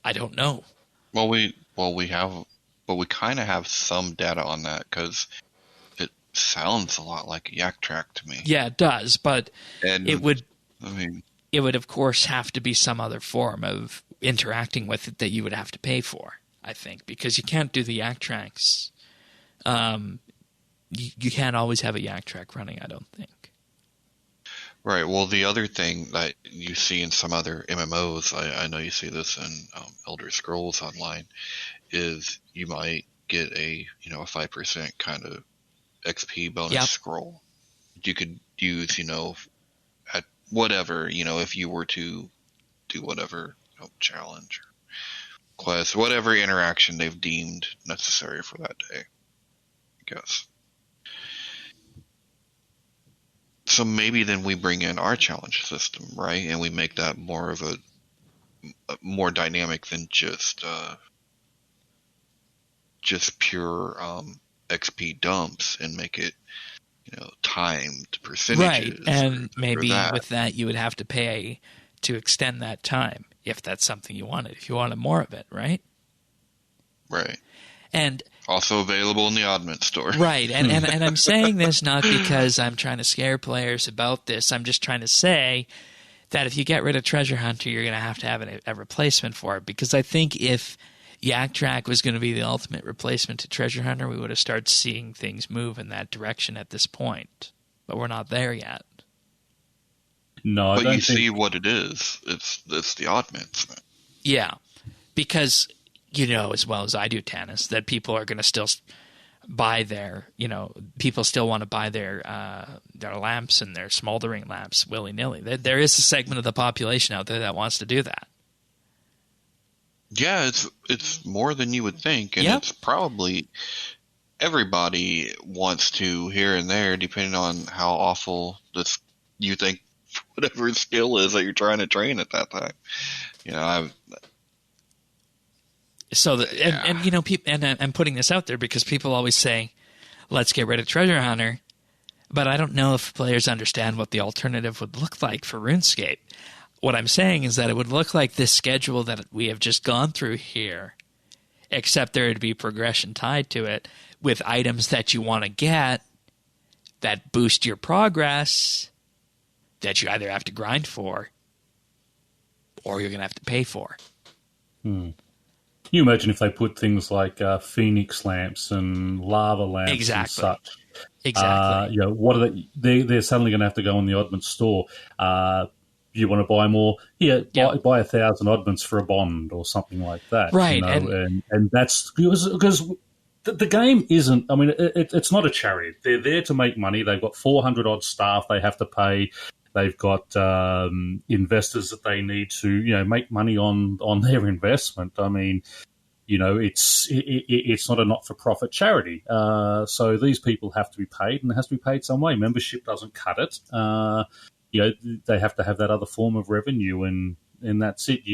A: I don't know.
B: Well, we kind of have some data on that, because it sounds a lot like a Yak Track to me.
A: Yeah, it does, but it would, of course, have to be some other form of interacting with it that you would have to pay for, I think, because you can't do the Yak Tracks. You can't always have a Yak Track running, I don't think.
B: Right. Well, the other thing that you see in some other MMOs, I know you see this in Elder Scrolls Online, is you might get a 5% kind of XP bonus scroll. You could use at whatever if you were to do whatever challenge or quest, whatever interaction they've deemed necessary for that day, I guess. So maybe then we bring in our challenge system, right? And we make that more of a more dynamic than just pure XP dumps, and make it timed percentages.
A: Right, and maybe with that you would have to pay to extend that time if that's something you wanted. If you wanted more of it, right?
B: Right.
A: And
B: also available in the Oddment store. Right,
A: and I'm saying this not because I'm trying to scare players about this. I'm just trying to say that if you get rid of Treasure Hunter, you're going to have a replacement for it. Because I think if Yak Track was going to be the ultimate replacement to Treasure Hunter, we would have started seeing things move in that direction at this point. But we're not there yet.
C: No,
B: but you see what it is. It's the Oddments.
A: Yeah, because as well as I do, Tanis, that people are going to still buy people still want to buy their lamps and their smoldering lamps willy-nilly. There is a segment of the population out there that wants to do that.
B: Yeah, it's more than you would think, and it's probably everybody wants to here and there, depending on how awful you think whatever skill is that you're trying to train at that time.
A: I'm putting this out there because people always say, let's get rid of Treasure Hunter, but I don't know if players understand what the alternative would look like for RuneScape. What I'm saying is that it would look like this schedule that we have just gone through here, except there would be progression tied to it with items that you want to get that boost your progress that you either have to grind for or you're going to have to pay for.
C: Can you imagine if they put things like Phoenix lamps and lava lamps and such?
A: Exactly.
C: What are they're suddenly going to have to go in the Oddment store. You want to buy more? Buy 1,000 Oddments for a bond or something like that.
A: Right.
C: And that's because the game isn't, I mean, it's not a charity. They're there to make money. They've got 400 odd staff they have to pay. They've got investors that they need to, make money on their investment. I mean, it's not a not-for-profit charity. So these people have to be paid, and it has to be paid some way. Membership doesn't cut it. They have to have that other form of revenue, and that's it.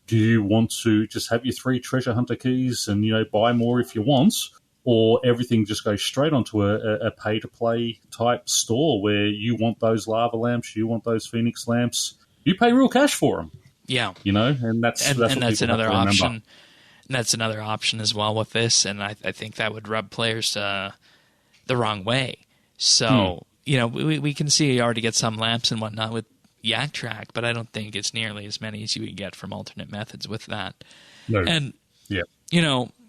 C: Do you want to just have your 3 treasure hunter keys and, buy more if you want, or everything just goes straight onto a pay-to-play type store where you want those lava lamps, you want those phoenix lamps, you pay real cash for them.
A: Yeah.
C: And that's
A: another option. And that's another option as well with this, and I think that would rub players the wrong way. So, we can see you already get some lamps and whatnot with Yak Track, but I don't think it's nearly as many as you would get from alternate methods with that.
C: No.
A: And,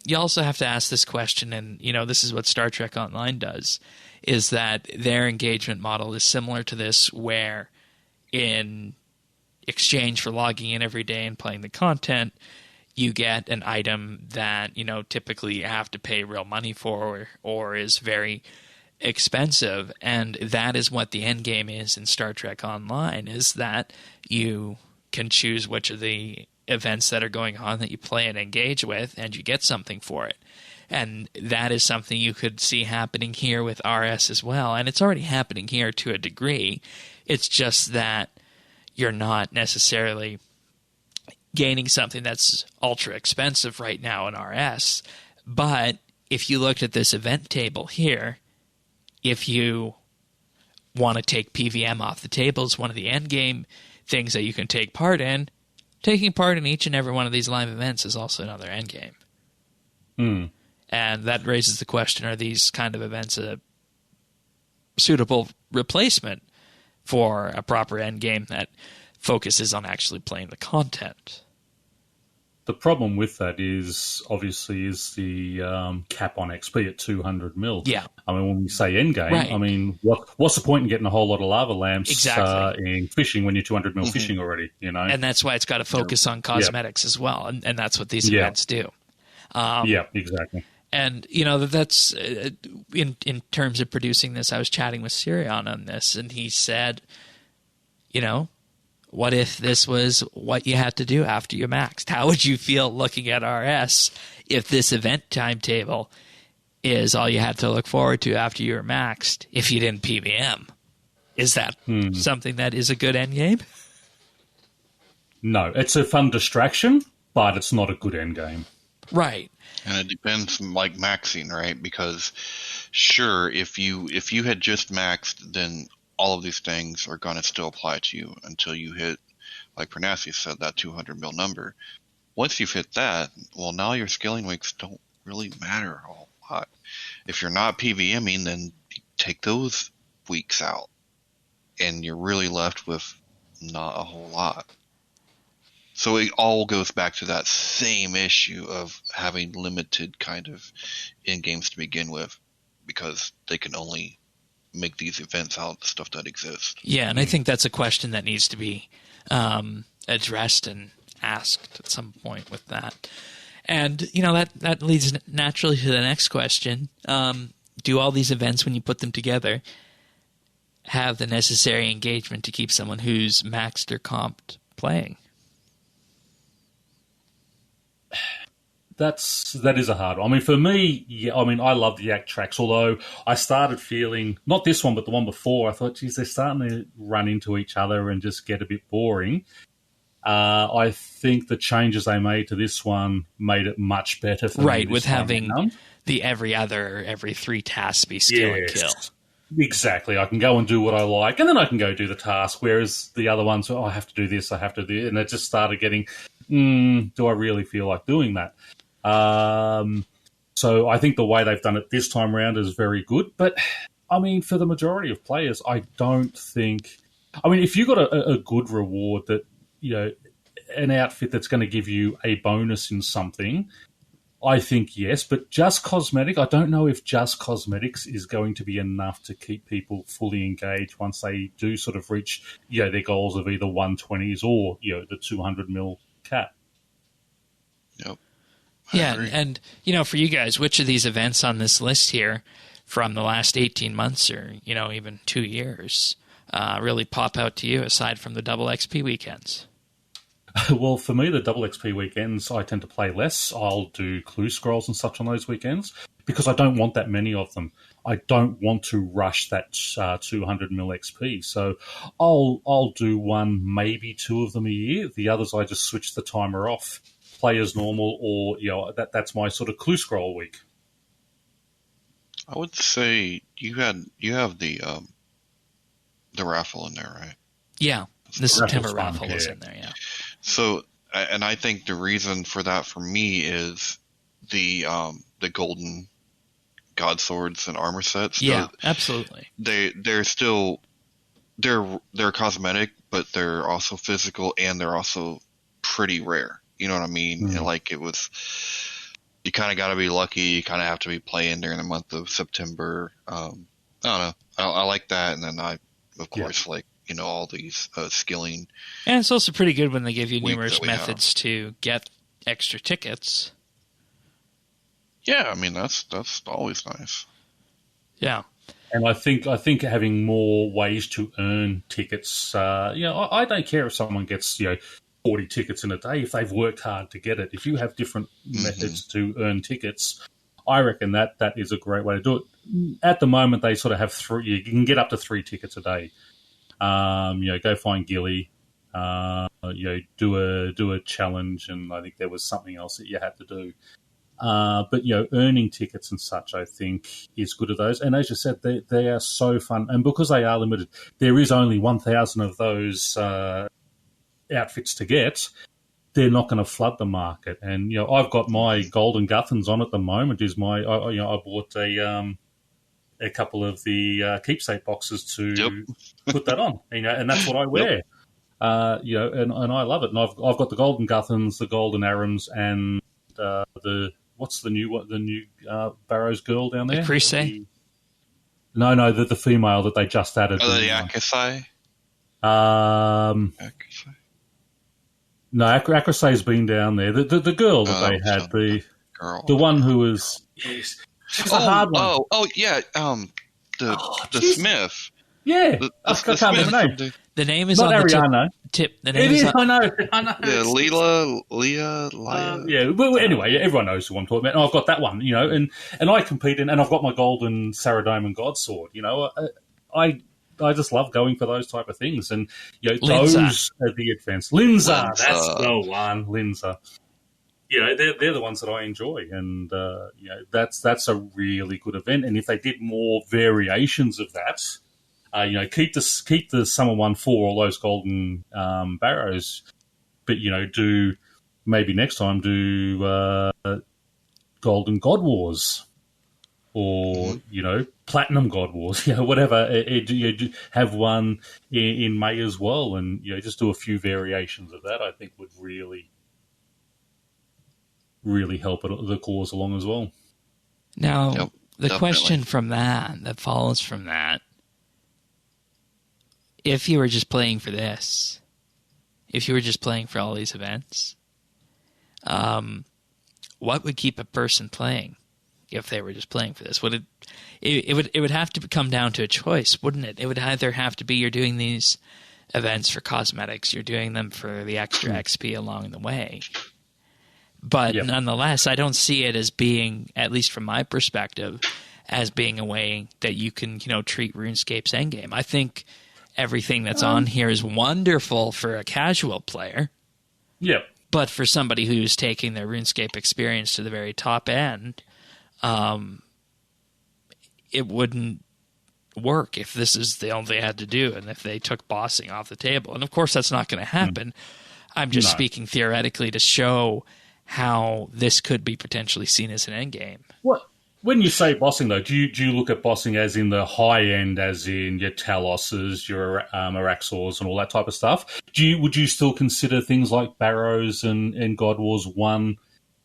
A: you also have to ask this question, and, this is what Star Trek Online does, is that their engagement model is similar to this, where in exchange for logging in every day and playing the content, you get an item that, typically you have to pay real money for or is very expensive. And that is what the end game is in Star Trek Online, is that you can choose which of the events that are going on that you play and engage with, and you get something for it. And that is something you could see happening here with RS as well. And it's already happening here to a degree. It's just that you're not necessarily gaining something that's ultra expensive right now in RS. But if you looked at this event table here, if you want to take PVM off the table, it's one of the end game things that you can take part in. Taking part in each and every one of these live events is also another end game. And that raises the question, are these kind of events a suitable replacement for a proper end game that focuses on actually playing the content?
C: The problem with that is the cap on XP at 200 mil.
A: Yeah.
C: I mean, when we say end game,
A: right.
C: I mean, what's the point in getting a whole lot of lava lamps in fishing when you're 200 mil fishing already, And
A: that's why it's got to focus on cosmetics as well, and that's what these events do.
C: Yeah, exactly.
A: And, that's in terms of producing this, I was chatting with Sirion on this, and he said, what if this was what you had to do after you maxed? How would you feel looking at RS if this event timetable is all you had to look forward to after you were maxed if you didn't PVM? Is that something that is a good end game?
C: No, it's a fun distraction, but it's not a good end game.
A: Right.
B: And it depends on maxing, right? Because sure, if you had just maxed, then all of these things are going to still apply to you until you hit, like Pernassi said, that 200 mil number. Once you've hit that, well, now your scaling weeks don't really matter a whole lot. If you're not PVMing, then take those weeks out, and you're really left with not a whole lot. So it all goes back to that same issue of having limited kind of end games to begin with, because they can only make these events out of the stuff that exists.
A: Yeah, and I think that's a question that needs to be addressed and asked at some point with that. And, that leads naturally to the next question. Do all these events, when you put them together, have the necessary engagement to keep someone who's maxed or comped playing?
C: That is a hard one. I mean, for me, I love the Yak Tracks, although I started feeling, not this one, but the one before, I thought, geez, they're starting to run into each other and just get a bit boring. I think the changes they made to this one made it much better for me.
A: Right, with having the every 3 tasks be skill and kill.
C: Exactly. I can go and do what I like, and then I can go do the task, whereas the other ones, I have to do this, I have to do it, and it just started getting, do I really feel like doing that? So I think the way they've done it this time around is very good. But, I mean, for the majority of players, I don't think... I mean, if you got a good reward that, an outfit that's going to give you a bonus in something, I think yes. But just cosmetic, I don't know if just cosmetics is going to be enough to keep people fully engaged once they do sort of reach, their goals of either 120s or, the 200 mil cap.
B: Yep.
A: Yeah, and for you guys, which of these events on this list here from the last 18 months or, even 2 years really pop out to you aside from the double XP weekends?
C: Well, for me, the double XP weekends, I tend to play less. I'll do clue scrolls and such on those weekends because I don't want that many of them. I don't want to rush that 200 mil XP. So I'll do one, maybe two of them a year. The others, I just switch the timer off, play as normal, or that's my sort of clue scroll week.
B: I would say you have the raffle in there, right?
A: Yeah, the September raffle is in there. Yeah.
B: So, and I think the reason for that for me is the golden god swords and armor sets.
A: Yeah, absolutely.
B: They're still they're cosmetic, but they're also physical and they're also pretty rare. You know what I mean?
C: Mm.
B: And like you kind of got to be lucky. You kind of have to be playing during the month of September. I don't know. I like that, and then I, of course, like all these skilling.
A: And it's also pretty good when they give you numerous methods to get extra tickets.
B: Yeah, I mean that's always nice.
A: Yeah,
C: and I think having more ways to earn tickets. I don't care if someone gets 40 tickets in a day if they've worked hard to get it. If you have different methods to earn tickets, I reckon that is a great way to do it. At the moment, they sort of have 3. You can get up to 3 tickets a day. Go find Gilly. Do a challenge, and I think there was something else that you had to do. But earning tickets and such, I think, is good at those. And as you said, they are so fun. And because they are limited, there is only 1,000 of those outfits to get. They're not going to flood the market. And I've got my Golden Guthans on at the moment. I bought a couple of the keepsake boxes to put that on. And that's what I wear. And I love it. And I've got the Golden Guthans, the Golden Arams, and what's the new Barrows girl down there?
A: Cruce?
C: No, the female that they just added.
B: Oh, the Akasai?
C: Akasai? No, Akasai's been down there. The girl that they had, the one who was... Yes, she's a hard one.
B: Oh, yeah, the Smith.
C: Yeah, I can't remember the name.
A: The name is
C: not
A: on
C: Ariana.
A: the tip. The name is
C: I know.
B: Yeah, Leah.
C: Yeah. Well, anyway, everyone knows who I'm talking about. And I've got that one, and I compete in, and I've got my golden Saradome and God Sword. I just love going for those type of things, and those are the advanced. Linza, that's the one. Linza. They're the ones that I enjoy, and that's a really good event. And if they did more variations of that. Keep the Summer one for all those golden barrows, but do maybe next time do golden God Wars or platinum God Wars, whatever. Have one in May as well, and just do a few variations of that. I think would really, really help the cause along as well.
A: Now, the question from that follows from that. If you were just playing for this, if you were just playing for all these events, what would keep a person playing if they were just playing for this? It would have to come down to a choice, wouldn't it? It would either have to be you're doing these events for cosmetics, you're doing them for the extra XP along the way. But nonetheless, I don't see it as being, at least from my perspective, as being a way that you can, treat RuneScape's endgame. I think everything that's on here is wonderful for a casual player.
C: Yeah.
A: But for somebody who's taking their RuneScape experience to the very top end, it wouldn't work if this is the only they had to do and if they took bossing off the table. And of course, that's not going to happen. I'm just speaking theoretically to show how this could be potentially seen as an endgame.
C: What? When you say bossing, though, do you look at bossing as in the high end, as in your Taloses, your Araxors, and all that type of stuff? Would you still consider things like Barrows and God Wars 1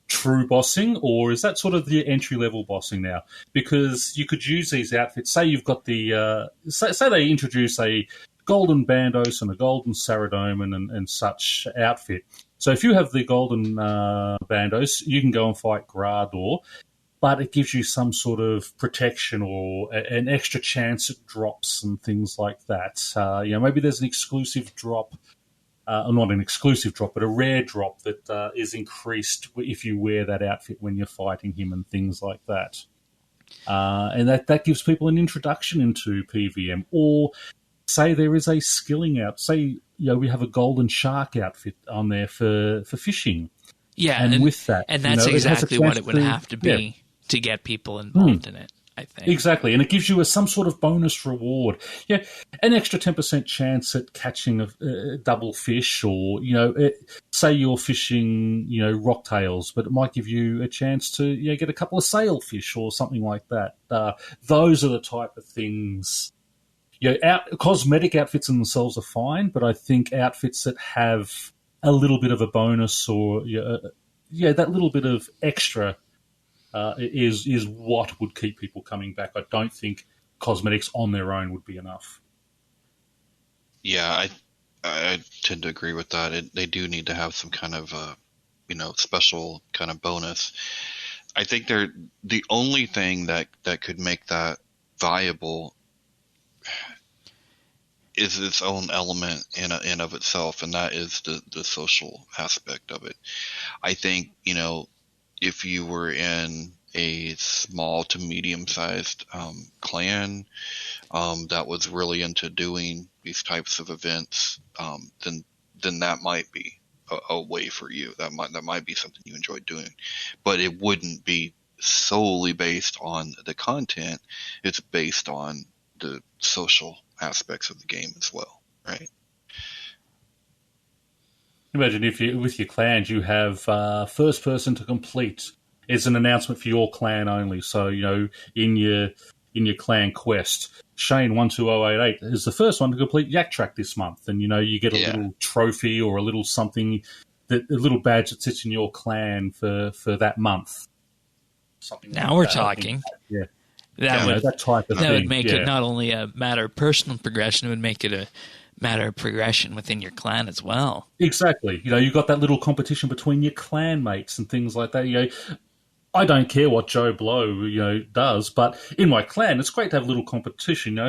C: true bossing, or is that sort of the entry-level bossing now? Because you could use these outfits. Say you've got the... say they introduce a golden Bandos and a golden Saradome and such outfit. So if you have the golden Bandos, you can go and fight Grador, but it gives you some sort of protection or an extra chance at drops and things like that. Maybe there's an exclusive drop not an exclusive drop, but a rare drop that is increased if you wear that outfit when you're fighting him and things like that. And that gives people an introduction into PVM. Or say there is a skilling out. Say we have a golden shark outfit on there for fishing.
A: Yeah,
C: and with that,
A: and that's exactly what it would have to be to get people involved in it, I think.
C: Exactly, and it gives you some sort of bonus reward. Yeah, an extra 10% chance at catching a double fish, or say you're fishing, rocktails, but it might give you a chance to get a couple of sailfish or something like that. Those are the type of things. Cosmetic outfits in themselves are fine, but I think outfits that have a little bit of a bonus or that little bit of extra is what would keep people coming back. I don't think cosmetics on their own would be enough.
B: Yeah, I tend to agree with that. They do need to have some kind of special kind of bonus. I think the only thing that could make that viable is its own element in of itself, and that is the social aspect of it. I think, if you were in a small to medium-sized clan that was really into doing these types of events, then that might be a way for you. That might be something you enjoy doing, but it wouldn't be solely based on the content. It's based on the social aspects of the game as well, right?
C: Imagine if with your clans you have first person to complete. It's an announcement for your clan only. So in your clan quest, Shane 12088 is the first one to complete Yak Track this month, and you get a little trophy or a little something, a little badge that sits in your clan for that month. Something
A: now like we're talking.
C: Yeah.
A: That
C: type of thing.
A: Would make it not only a matter of personal progression, it would make it a matter of progression within your clan as well.
C: Exactly. You got that little competition between your clan mates and things like that. I don't care what Joe Blow, does, but in my clan, it's great to have a little competition.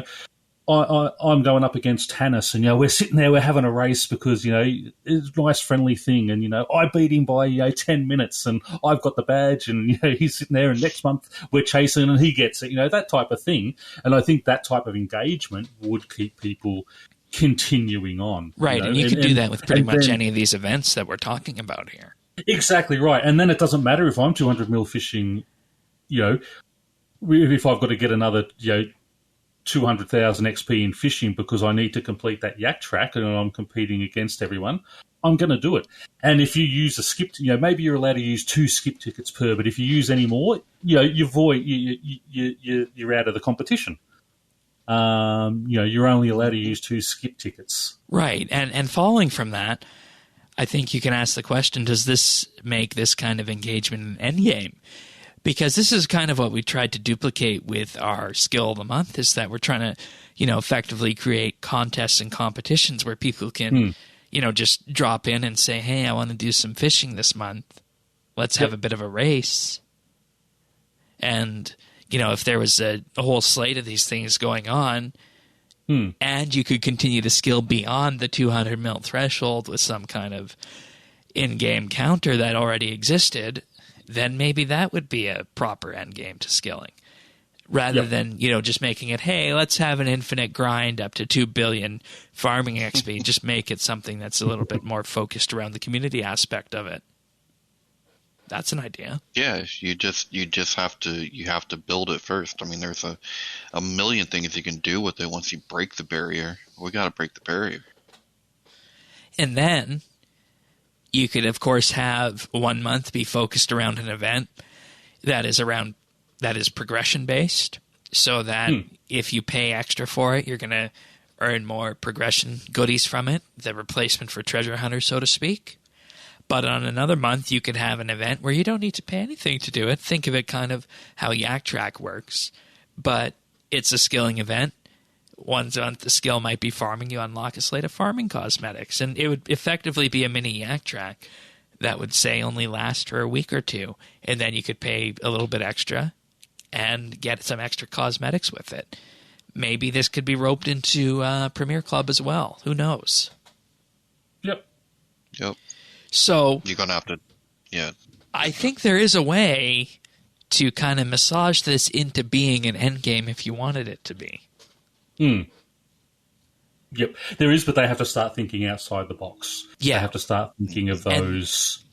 C: I'm going up against Tannis, and we're sitting there, we're having a race because it's a nice friendly thing, and I beat him by 10 minutes, and I've got the badge, and he's sitting there, and next month we're chasing, and he gets it, that type of thing. And I think that type of engagement would keep people continuing on,
A: right? And you could do that with pretty much any of these events that we're talking about here.
C: Exactly right. And then it doesn't matter if I'm 200 mil fishing, if I've got to get another 200,000 XP in fishing because I need to complete that Yak Track and I'm competing against everyone, I'm going to do it. And if you use a skip, maybe you're allowed to use 2 skip tickets per, but if you use any more, you're out of the competition. You're only allowed to use 2 skip tickets.
A: Right. And following from that, I think you can ask the question, does this make this kind of engagement an endgame? Because this is kind of what we tried to duplicate with our skill of the month, is that we're trying to, effectively create contests and competitions where people can, just drop in and say, hey, I want to do some fishing this month. Let's have a bit of a race. And, if there was a whole slate of these things going on, and you could continue to skill beyond the 200 mil threshold with some kind of in-game counter that already existed, then maybe that would be a proper end game to skilling. Rather than, just making it, hey, let's have an infinite grind up to 2 billion farming XP. Just make it something that's a little bit more focused around the community aspect of it. That's an idea.
B: Yeah, you just have to build it first. I mean, there's a million things you can do with it once you break the barrier. We got to break the barrier.
A: And then you could, of course, have 1 month be focused around an event that is progression based, so that if you pay extra for it, you're going to earn more progression goodies from it, the replacement for treasure hunter, so to speak. But on another month, you could have an event where you don't need to pay anything to do it. Think of it kind of how Yak Track works, but it's a skilling event. 1 month, the skill might be farming. You unlock a slate of farming cosmetics, and it would effectively be a mini Yak Track that would, say, only last for a week or 2, and then you could pay a little bit extra and get some extra cosmetics with it. Maybe this could be roped into Premier Club as well. Who knows?
C: Yep.
B: Yep.
A: So
B: you're gonna have to, yeah.
A: I think there is a way to kind of massage this into being an endgame if you wanted it to be.
C: Yep, there is, but they have to start thinking outside the box.
A: Yeah.
C: They have to start thinking of those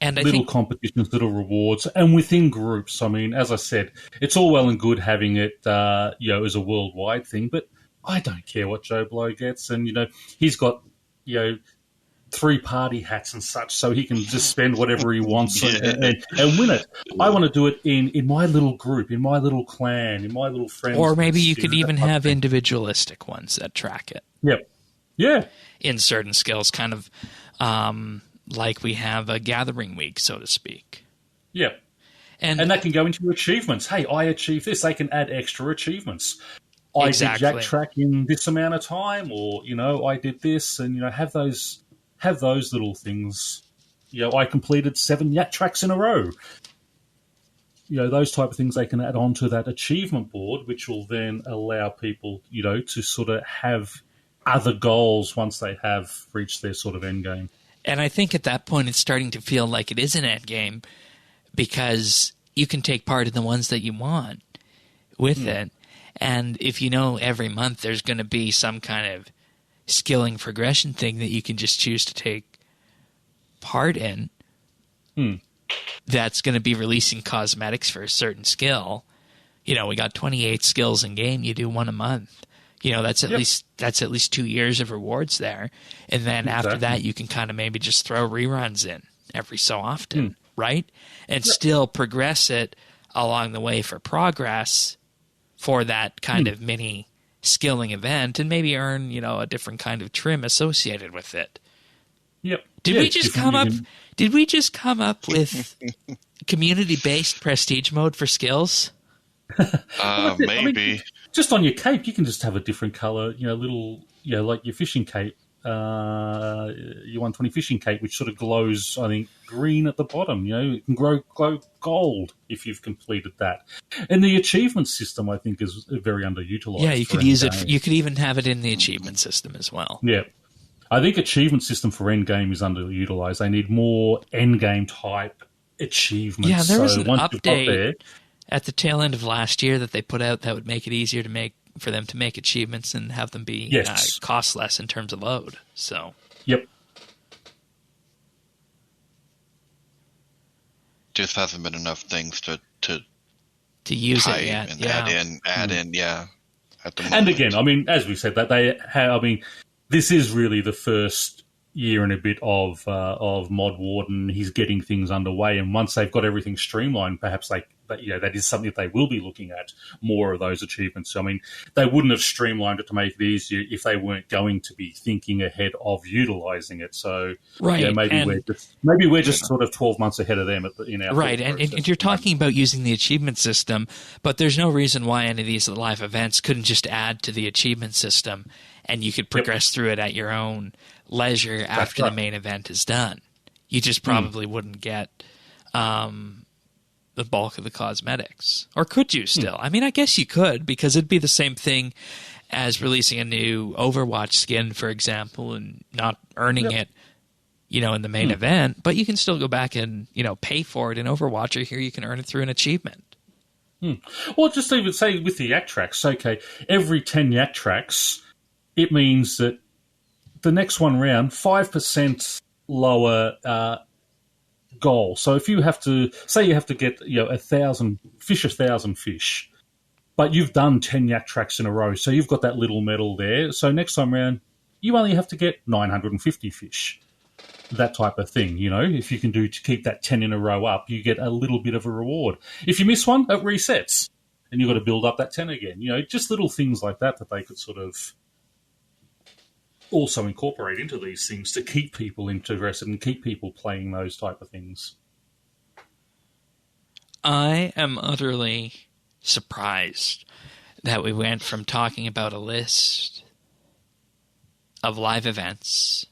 A: and
C: little competitions, little rewards, and within groups. I mean, as I said, it's all well and good having it, as a worldwide thing, but I don't care what Joe Blow gets, and he's got 3 party hats and such, so he can just spend whatever he wants and win it. I want to do it in my little group, in my little clan, in my little friends.
A: Or maybe you could even have individualistic ones that track it.
C: Yep. Yeah.
A: In certain skills, kind of like we have a gathering week, so to speak.
C: Yep. And that can go into achievements. Hey, I achieved this. They can add extra achievements. I did Jack Track in this amount of time, or, I did this, and, have those little things. I completed 7 Yak Tracks in a row. Those type of things they can add on to that achievement board, which will then allow people, to sort of have other goals once they have reached their sort of end game.
A: And I think at that point it's starting to feel like it is an end game because you can take part in the ones that you want with it. And if every month there's going to be some kind of skilling progression thing that you can just choose to take part in, that's going to be releasing cosmetics for a certain skill. We got 28 skills in game. You do 1 a month. That's at least 2 years of rewards there. And then after that, you can kind of maybe just throw reruns in every so often, right? And still progress it along the way for progress for that kind of mini skilling event, and maybe earn, a different kind of trim associated with it.
C: Yep.
A: Did we just come up with community-based prestige mode for skills?
B: Maybe.
C: I mean, just on your cape, you can just have a different color, like your fishing cape, your 120 fishing cape, which sort of glows, I think, green at the bottom. It can glow gold if you've completed that. And the achievement system, I think, is very underutilized.
A: Yeah, you could use it. You could even have it in the achievement system as well.
C: Yeah. I think achievement system for endgame is underutilized. They need more endgame type achievements.
A: Yeah, there was an update at the tail end of last year that they put out that would make it easier for them to make achievements and have them be cost less in terms of load. So.
C: Yep.
B: Just hasn't been enough things to
A: use it yet.
B: And add in, at the moment.
C: And again, I mean, as we said, that they have. I mean, this is really the first year and a bit of Mod Warden. He's getting things underway, and once they've got everything streamlined, perhaps that is something that they will be looking at, more of those achievements. I mean, they wouldn't have streamlined it to make it easier if they weren't going to be thinking ahead of utilizing it. So, maybe we're just sort of 12 months ahead of them in our
A: right. And you're talking about using the achievement system, but there's no reason why any of these live events couldn't just add to the achievement system, and you could progress through it at your own leisure after the main event is done. You just probably wouldn't get the bulk of the cosmetics. Or could you still? I mean, I guess you could, because it'd be the same thing as releasing a new Overwatch skin, for example, and not earning it, in the main event. But you can still go back and, pay for it in Overwatch, or here you can earn it through an achievement.
C: Well, just even say with the Yak Tracks, okay, every 10 Yak Tracks, it means that the next one round, 5% lower goal. So if you have to get 1,000 fish, but you've done 10 Yak Tracks in a row, so you've got that little medal there. So next time round, you only have to get 950 fish. That type of thing, if you can do to keep that 10 in a row up, you get a little bit of a reward. If you miss one, it resets, and you've got to build up that 10 again. Just little things like that they could sort of also incorporate into these things to keep people interested and keep people playing those type of things.
A: I am utterly surprised that we went from talking about a list of live events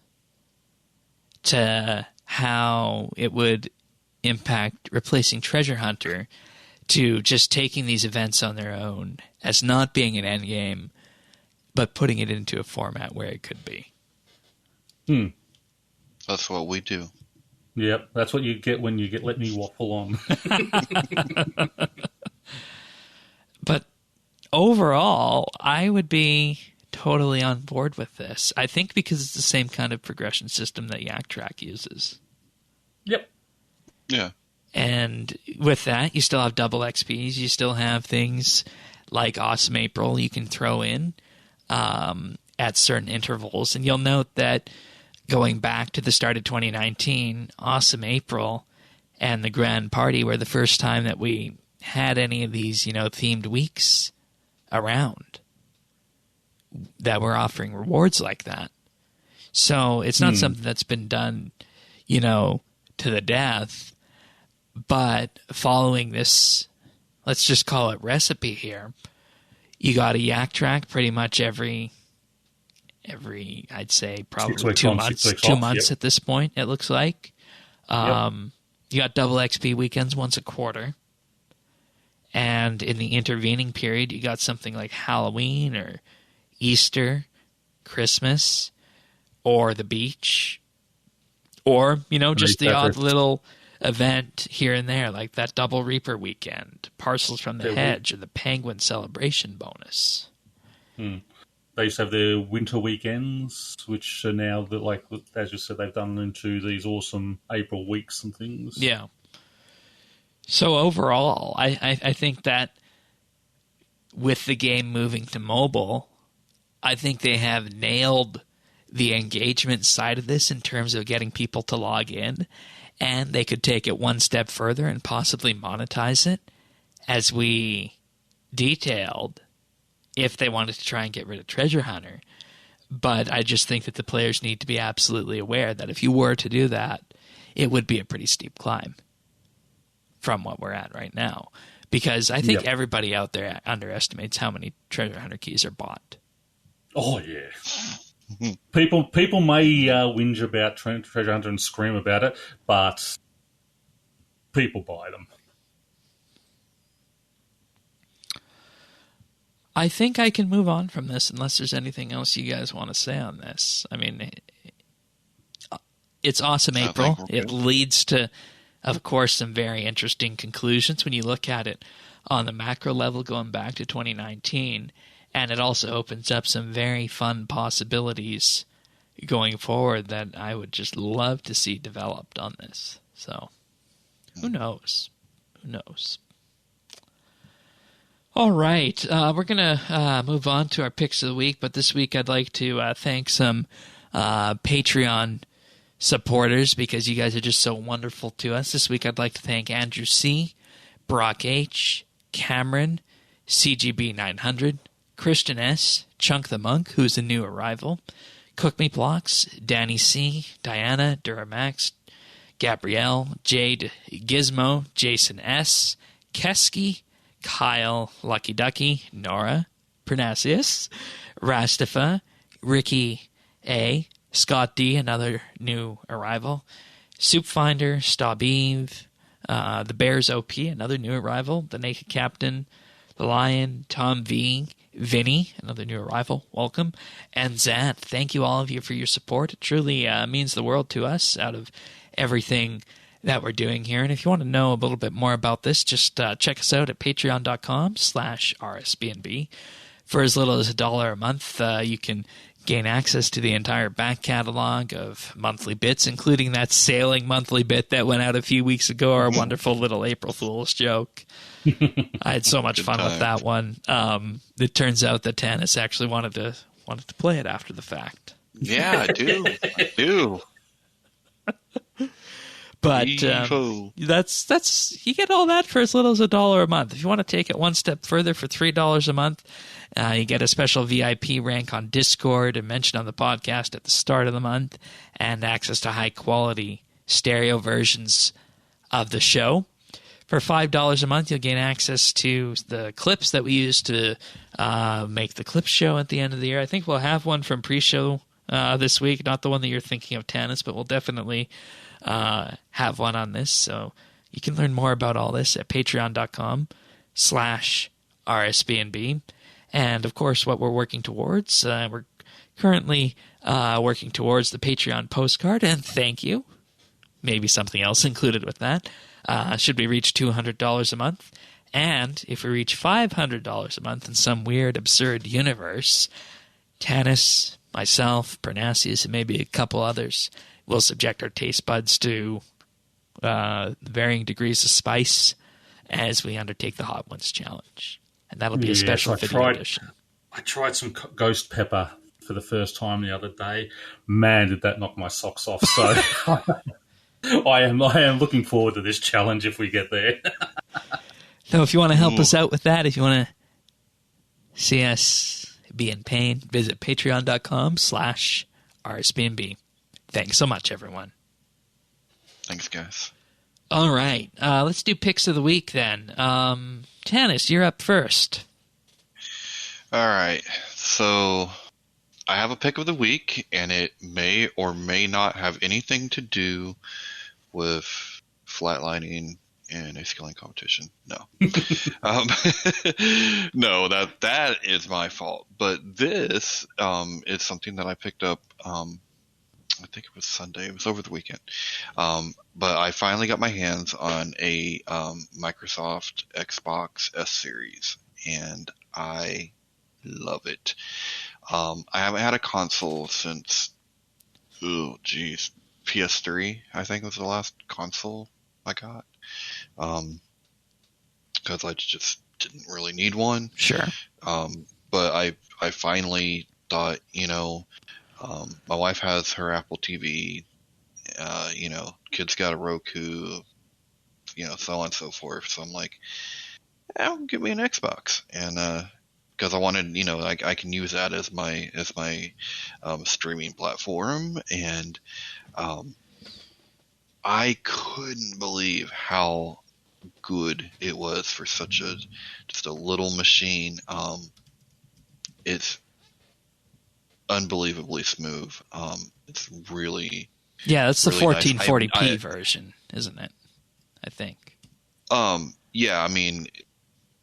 A: to how it would impact replacing Treasure Hunter to just taking these events on their own as not being an endgame, but putting it into a format where it could be.
B: That's what we do.
C: Yep, that's what you get when you let me waffle on.
A: But overall, I would be totally on board with this. I think because it's the same kind of progression system that Yak Track uses.
C: Yep.
B: Yeah.
A: And with that, you still have double XPs. You still have things like Awesome April you can throw in at certain intervals. And you'll note that going back to the start of 2019, Awesome April and the Grand Party were the first time that we had any of these, themed weeks around that were offering rewards like that. So it's not something that's been done, to the death, but following this, let's just call it recipe here, you got a Yak Track pretty much every I'd say probably 2 months, 2 months at this point, it looks like. You got double XP weekends once a quarter. And in the intervening period, you got something like Halloween or Easter, Christmas, or the beach, or, just the odd little event here and there, like that Double Reaper weekend, Parcels from the Hedge, or the Penguin Celebration bonus.
C: They used to have their winter weekends, which are now, like as you said, they've done into these awesome April weeks and things.
A: Yeah. So overall, I think that with the game moving to mobile, I think they have nailed the engagement side of this in terms of getting people to log in, and they could take it one step further and possibly monetize it, as we detailed, if they wanted to try and get rid of Treasure Hunter. But I just think that the players need to be absolutely aware that if you were to do that, it would be a pretty steep climb from what we're at right now. Because I think everybody out there underestimates how many Treasure Hunter keys are bought.
C: Oh, yeah. People may whinge about Treasure Hunter and scream about it, but people buy them.
A: I think I can move on from this unless there's anything else you guys want to say on this. I mean, it's Awesome April. It leads to, of course, some very interesting conclusions when you look at it on the macro level going back to 2019. And it also opens up some very fun possibilities going forward that I would just love to see developed on this. So, who knows? Who knows? All right, we're going to move on to our picks of the week, but this week I'd like to thank some Patreon supporters because you guys are just so wonderful to us. This week I'd like to thank Andrew C., Brock H., Cameron, CGB 900, Christian S., Chunk the Monk, who's a new arrival, Cook Me Blocks, Danny C., Diana, Duramax, Gabrielle, Jade, Gizmo, Jason S., Kesky, Kyle, Lucky Ducky, Nora, Pernasius, Rastifa, Ricky A., Scott D., another new arrival, Soup Finder, Staub Eve, the Bears OP, another new arrival, the Naked Captain, the Lion, Tom V., Vinny, another new arrival, welcome, and Zant. Thank you all of you for your support. It truly means the world to us out of everything that we're doing here. And if you want to know a little bit more about this, just check us out at patreon.com/RSBNB. For as little as $1 a month, you can gain access to the entire back catalog of monthly bits, including that sailing monthly bit that went out a few weeks ago, our wonderful little April Fool's joke. I had so much fun with that one. It turns out that Tanis actually wanted to play it after the fact.
B: Yeah, I do.
A: But that's you get all that for as little as $1 a month. If you want to take it one step further, for $3 a month, you get a special VIP rank on Discord, a mention on the podcast at the start of the month, and access to high-quality stereo versions of the show. For $5 a month, you'll gain access to the clips that we use to make the clip show at the end of the year. I think we'll have one from pre-show this week, not the one that you're thinking of, Tanis, but we'll definitely have one on this. So you can learn more about all this at patreon.com/RSBNB. And, of course, what we're working towards, we're currently working towards the Patreon postcard, and thank you. Maybe something else included with that. Should we reach $200 a month? And if we reach $500 a month in some weird, absurd universe, Tanis, myself, Parnassius, and maybe a couple others will subject our taste buds to varying degrees of spice as we undertake the Hot Ones Challenge. And that'll be a special video edition.
C: I tried some ghost pepper for the first time the other day. Man, did that knock my socks off. So I am looking forward to this challenge if we get there.
A: So if you want to help us out with that, if you want to see us be in pain, visit patreon.com/RSBANDB. Thanks so much, everyone.
B: Thanks, guys.
A: All right. Let's do picks of the week then. Tanis, you're up first.
B: All right. So I have a pick of the week, and it may or may not have anything to do with flatlining in a skilling competition. No. No, that is my fault. But this is something that I picked up, I think it was Sunday. It was over the weekend. But I finally got my hands on a Microsoft Xbox S Series, and I love it. I haven't had a console since, PS3, I think was the last console I got. Because I just didn't really need one.
A: Sure.
B: But I finally thought, my wife has her Apple TV, kids got a Roku, so on and so forth. So I'm like, give me an Xbox. And, because I wanted, I can use that as my streaming platform. And, I couldn't believe how good it was for just a little machine. It's unbelievably smooth. It's really,
A: that's
B: really
A: the 1440p
B: nice.
A: version, isn't it? I think.
B: Yeah, I mean,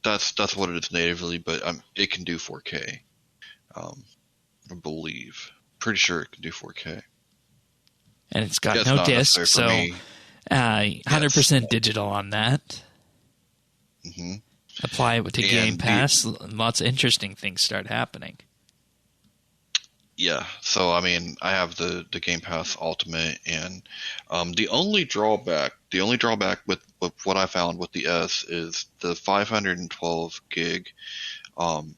B: that's what it is natively, but it can do 4K. I believe, pretty sure it can do 4K.
A: And it's got no disc, so 100% digital on that.
B: Mm-hmm.
A: Apply it to Game Pass, lots of interesting things start happening.
B: Yeah, so I mean, I have the Game Pass Ultimate, and the only drawback with what I found with the S is the 512 gig. Number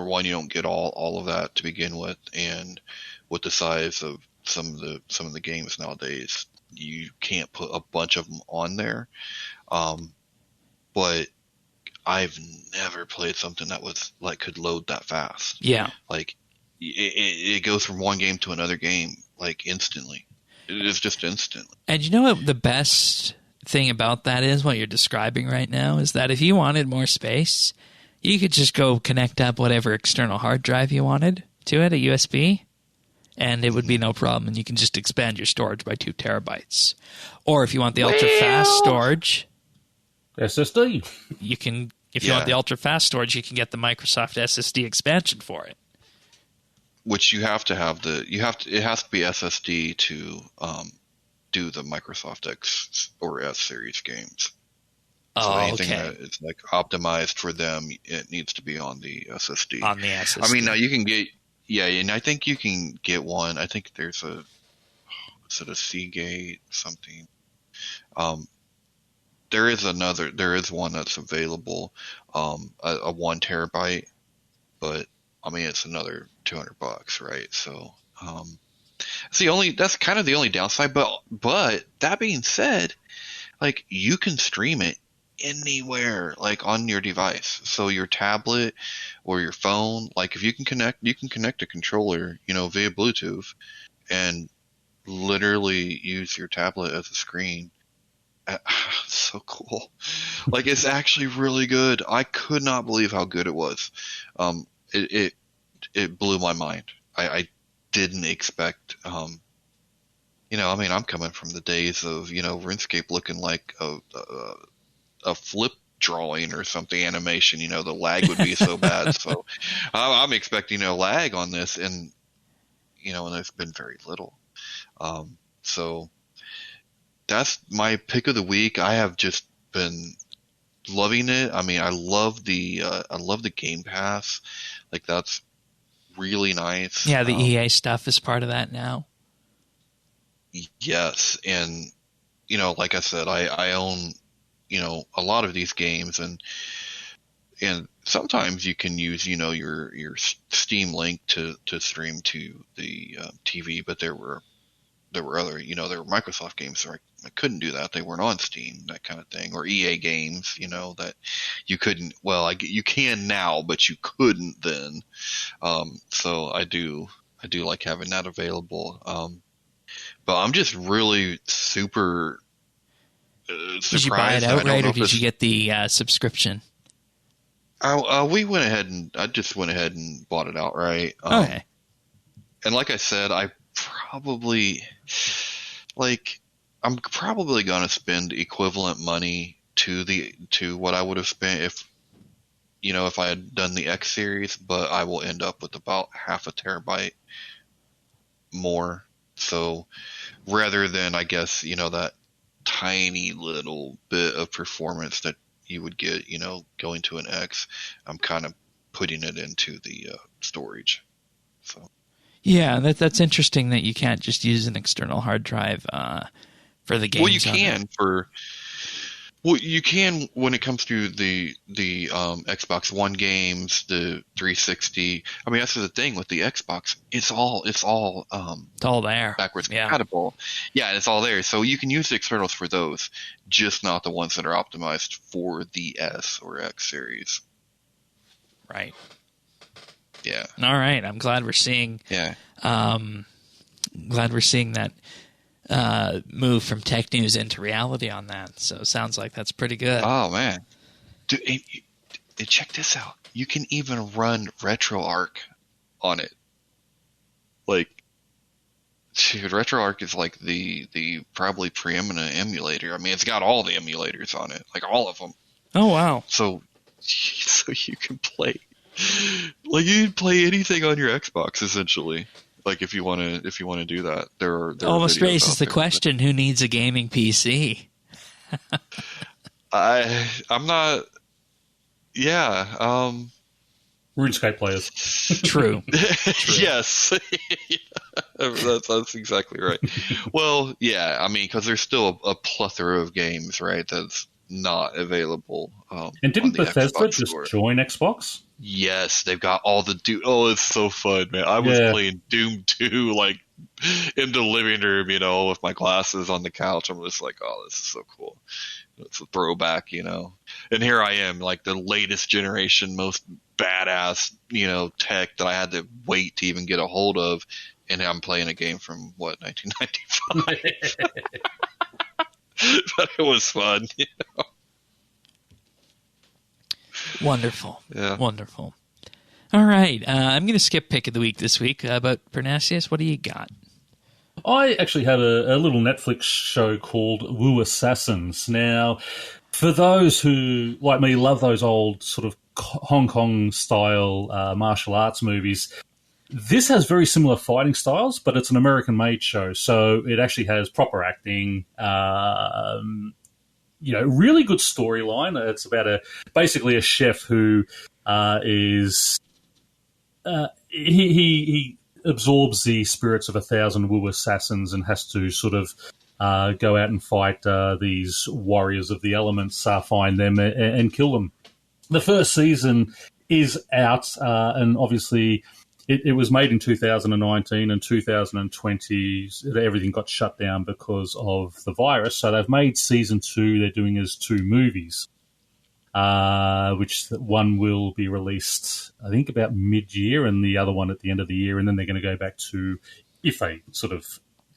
B: one, you don't get all of that to begin with, and with the size of some of the games nowadays, you can't put a bunch of them on there. But I've never played something that was like could load that fast.
A: Yeah,
B: like it goes from one game to another game like instantly. It is just instantly.
A: And you know what the best thing about that is? What you're describing right now is that if you wanted more space, you could just go connect up whatever external hard drive you wanted to it, a USB. And it would be no problem, and you can just expand your storage by 2 terabytes. Or if you want the ultra-fast storage...
C: SSD.
A: You can, if you want the ultra-fast storage, you can get the Microsoft SSD expansion for it.
B: Which you have to have it has to be SSD to do the Microsoft X or S series games. So anything that is like optimized for them, it needs to be on the SSD.
A: On the SSD.
B: I mean, now you can get... Yeah, and I think you can get one. I think there's a Seagate something. There is one that's available, a 1 terabyte, but I mean it's another $200, right? So that's kind of the only downside. But that being said, like you can stream it anywhere, like on your device. So your tablet or your phone, like if you can connect a controller, via Bluetooth, and literally use your tablet as a screen. So cool. Like it's actually really good. I could not believe how good it was. It blew my mind. I didn't expect, I mean, I'm coming from the days of, RuneScape looking like a flip drawing or something, animation, the lag would be so bad. So I'm expecting lag on this, and and there's been very little. So that's my pick of the week. I have just been loving it. I mean, I love the Game Pass. Like, that's really nice.
A: Yeah, the EA stuff is part of that now.
B: Yes, and like I said, I own a lot of these games, and sometimes you can use your Steam link to stream to the TV, but there were other there were Microsoft games that I couldn't do that. They weren't on Steam, that kind of thing, or EA games that you couldn't. Well, you can now, but you couldn't then. So I do like having that available. But I'm just really super surprised.
A: Did you buy it outright, or did you get the subscription?
B: I just went ahead and bought it outright.
A: Okay.
B: And like I said, I'm probably going to spend equivalent money to what I would have spent if I had done the X series, but I will end up with about half a terabyte more. So rather than, I guess, that tiny little bit of performance that you would get, going to an X, I'm kind of putting it into the storage. So.
A: Yeah, that's interesting that you can't just use an external hard drive for the games.
B: Well, you can when it comes to the Xbox One games, the 360. I mean, that's the thing with the Xbox. It's all
A: there,
B: backwards compatible. Yeah, it's all there. So you can use the externals for those, just not the ones that are optimized for the S or X series.
A: Right.
B: Yeah.
A: All right. I'm glad we're seeing.
B: Yeah.
A: Glad we're seeing that move from tech news into reality on that. So it sounds like that's pretty good.
B: Oh man, dude, check this out. You can even run RetroArch on it. Like, dude, RetroArch is like the probably preeminent emulator. I mean, it's got all the emulators on it, like all of them.
A: Oh wow!
B: So you can play. Like, you can play anything on your Xbox essentially. Like, if you want to do that, there are
A: almost raises the question: who needs a gaming PC?
B: I'm not. Yeah.
C: RuneScape players.
A: True.
B: Yes. That's exactly right. Well, yeah. I mean, because there's still a plethora of games, right? That's not available.
C: And didn't Bethesda just join Xbox?
B: Yes, they've got all the Doom. Oh, it's so fun, man! I was playing Doom 2 like in the living room, with my glasses on the couch. I'm just like, oh, this is so cool. It's a throwback, And here I am, like the latest generation, most badass, tech that I had to wait to even get a hold of, and I'm playing a game from 1995. But it was fun.
A: Wonderful.
B: Yeah.
A: Wonderful. All right. I'm going to skip pick of the week this week. But Pernasius, what do you got?
C: I actually had a little Netflix show called Wu Assassins. Now, for those who, like me, love those old sort of Hong Kong-style martial arts movies, this has very similar fighting styles, but it's an American-made show, so it actually has proper acting, really good storyline. It's about basically a chef who is he absorbs the spirits of 1,000 Wu assassins and has to sort of go out and fight these warriors of the elements, find them and kill them. The first season is out, and obviously it was made in 2019, and 2020 everything got shut down because of the virus. So they've made season 2. They're doing as 2 movies, which one will be released, I think, about mid-year, and the other one at the end of the year. And then they're going to go back to, if they sort of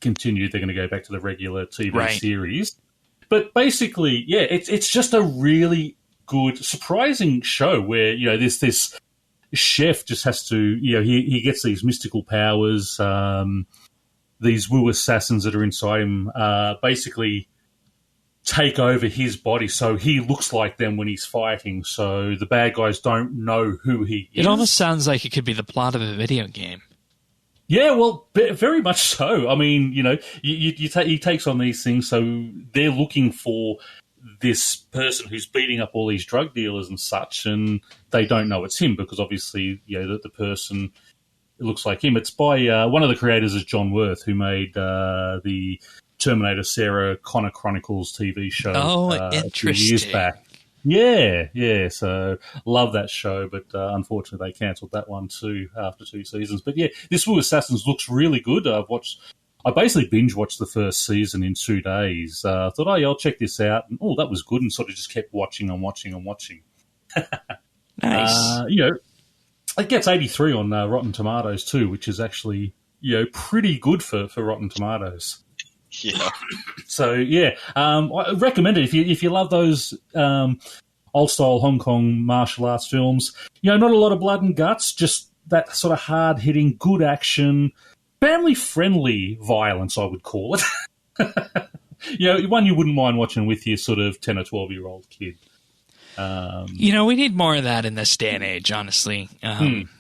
C: continue, they're going to go back to the regular TV series. But basically, it's just a really good, surprising show where, this chef just has to, he gets these mystical powers. These Wu assassins that are inside him basically take over his body, so he looks like them when he's fighting, so the bad guys don't know who he is.
A: It almost sounds like it could be the plot of a video game.
C: Yeah, well, very much so. I mean, he takes on these things, so they're looking for this person who's beating up all these drug dealers and such, and they don't know it's him because obviously, the person looks like him. It's by one of the creators is John Wirth, who made the Terminator Sarah Connor Chronicles TV show.
A: Interesting.
C: A few years back. Yeah. So love that show, but unfortunately they cancelled that one too after 2 seasons. But yeah, this Wu Assassins looks really good. I basically binge watched the first season in 2 days. Thought, I'll check this out, and that was good, and sort of just kept watching and watching and watching.
A: Nice.
C: It gets 83 on Rotten Tomatoes too, which is actually pretty good for Rotten Tomatoes.
B: Yeah.
C: So yeah, I recommend it if you love those old style Hong Kong martial arts films. Not a lot of blood and guts, just that sort of hard hitting, good action, family friendly violence, I would call it. One you wouldn't mind watching with your sort of 10 or 12-year-old kid.
A: We need more of that in this day and age, honestly.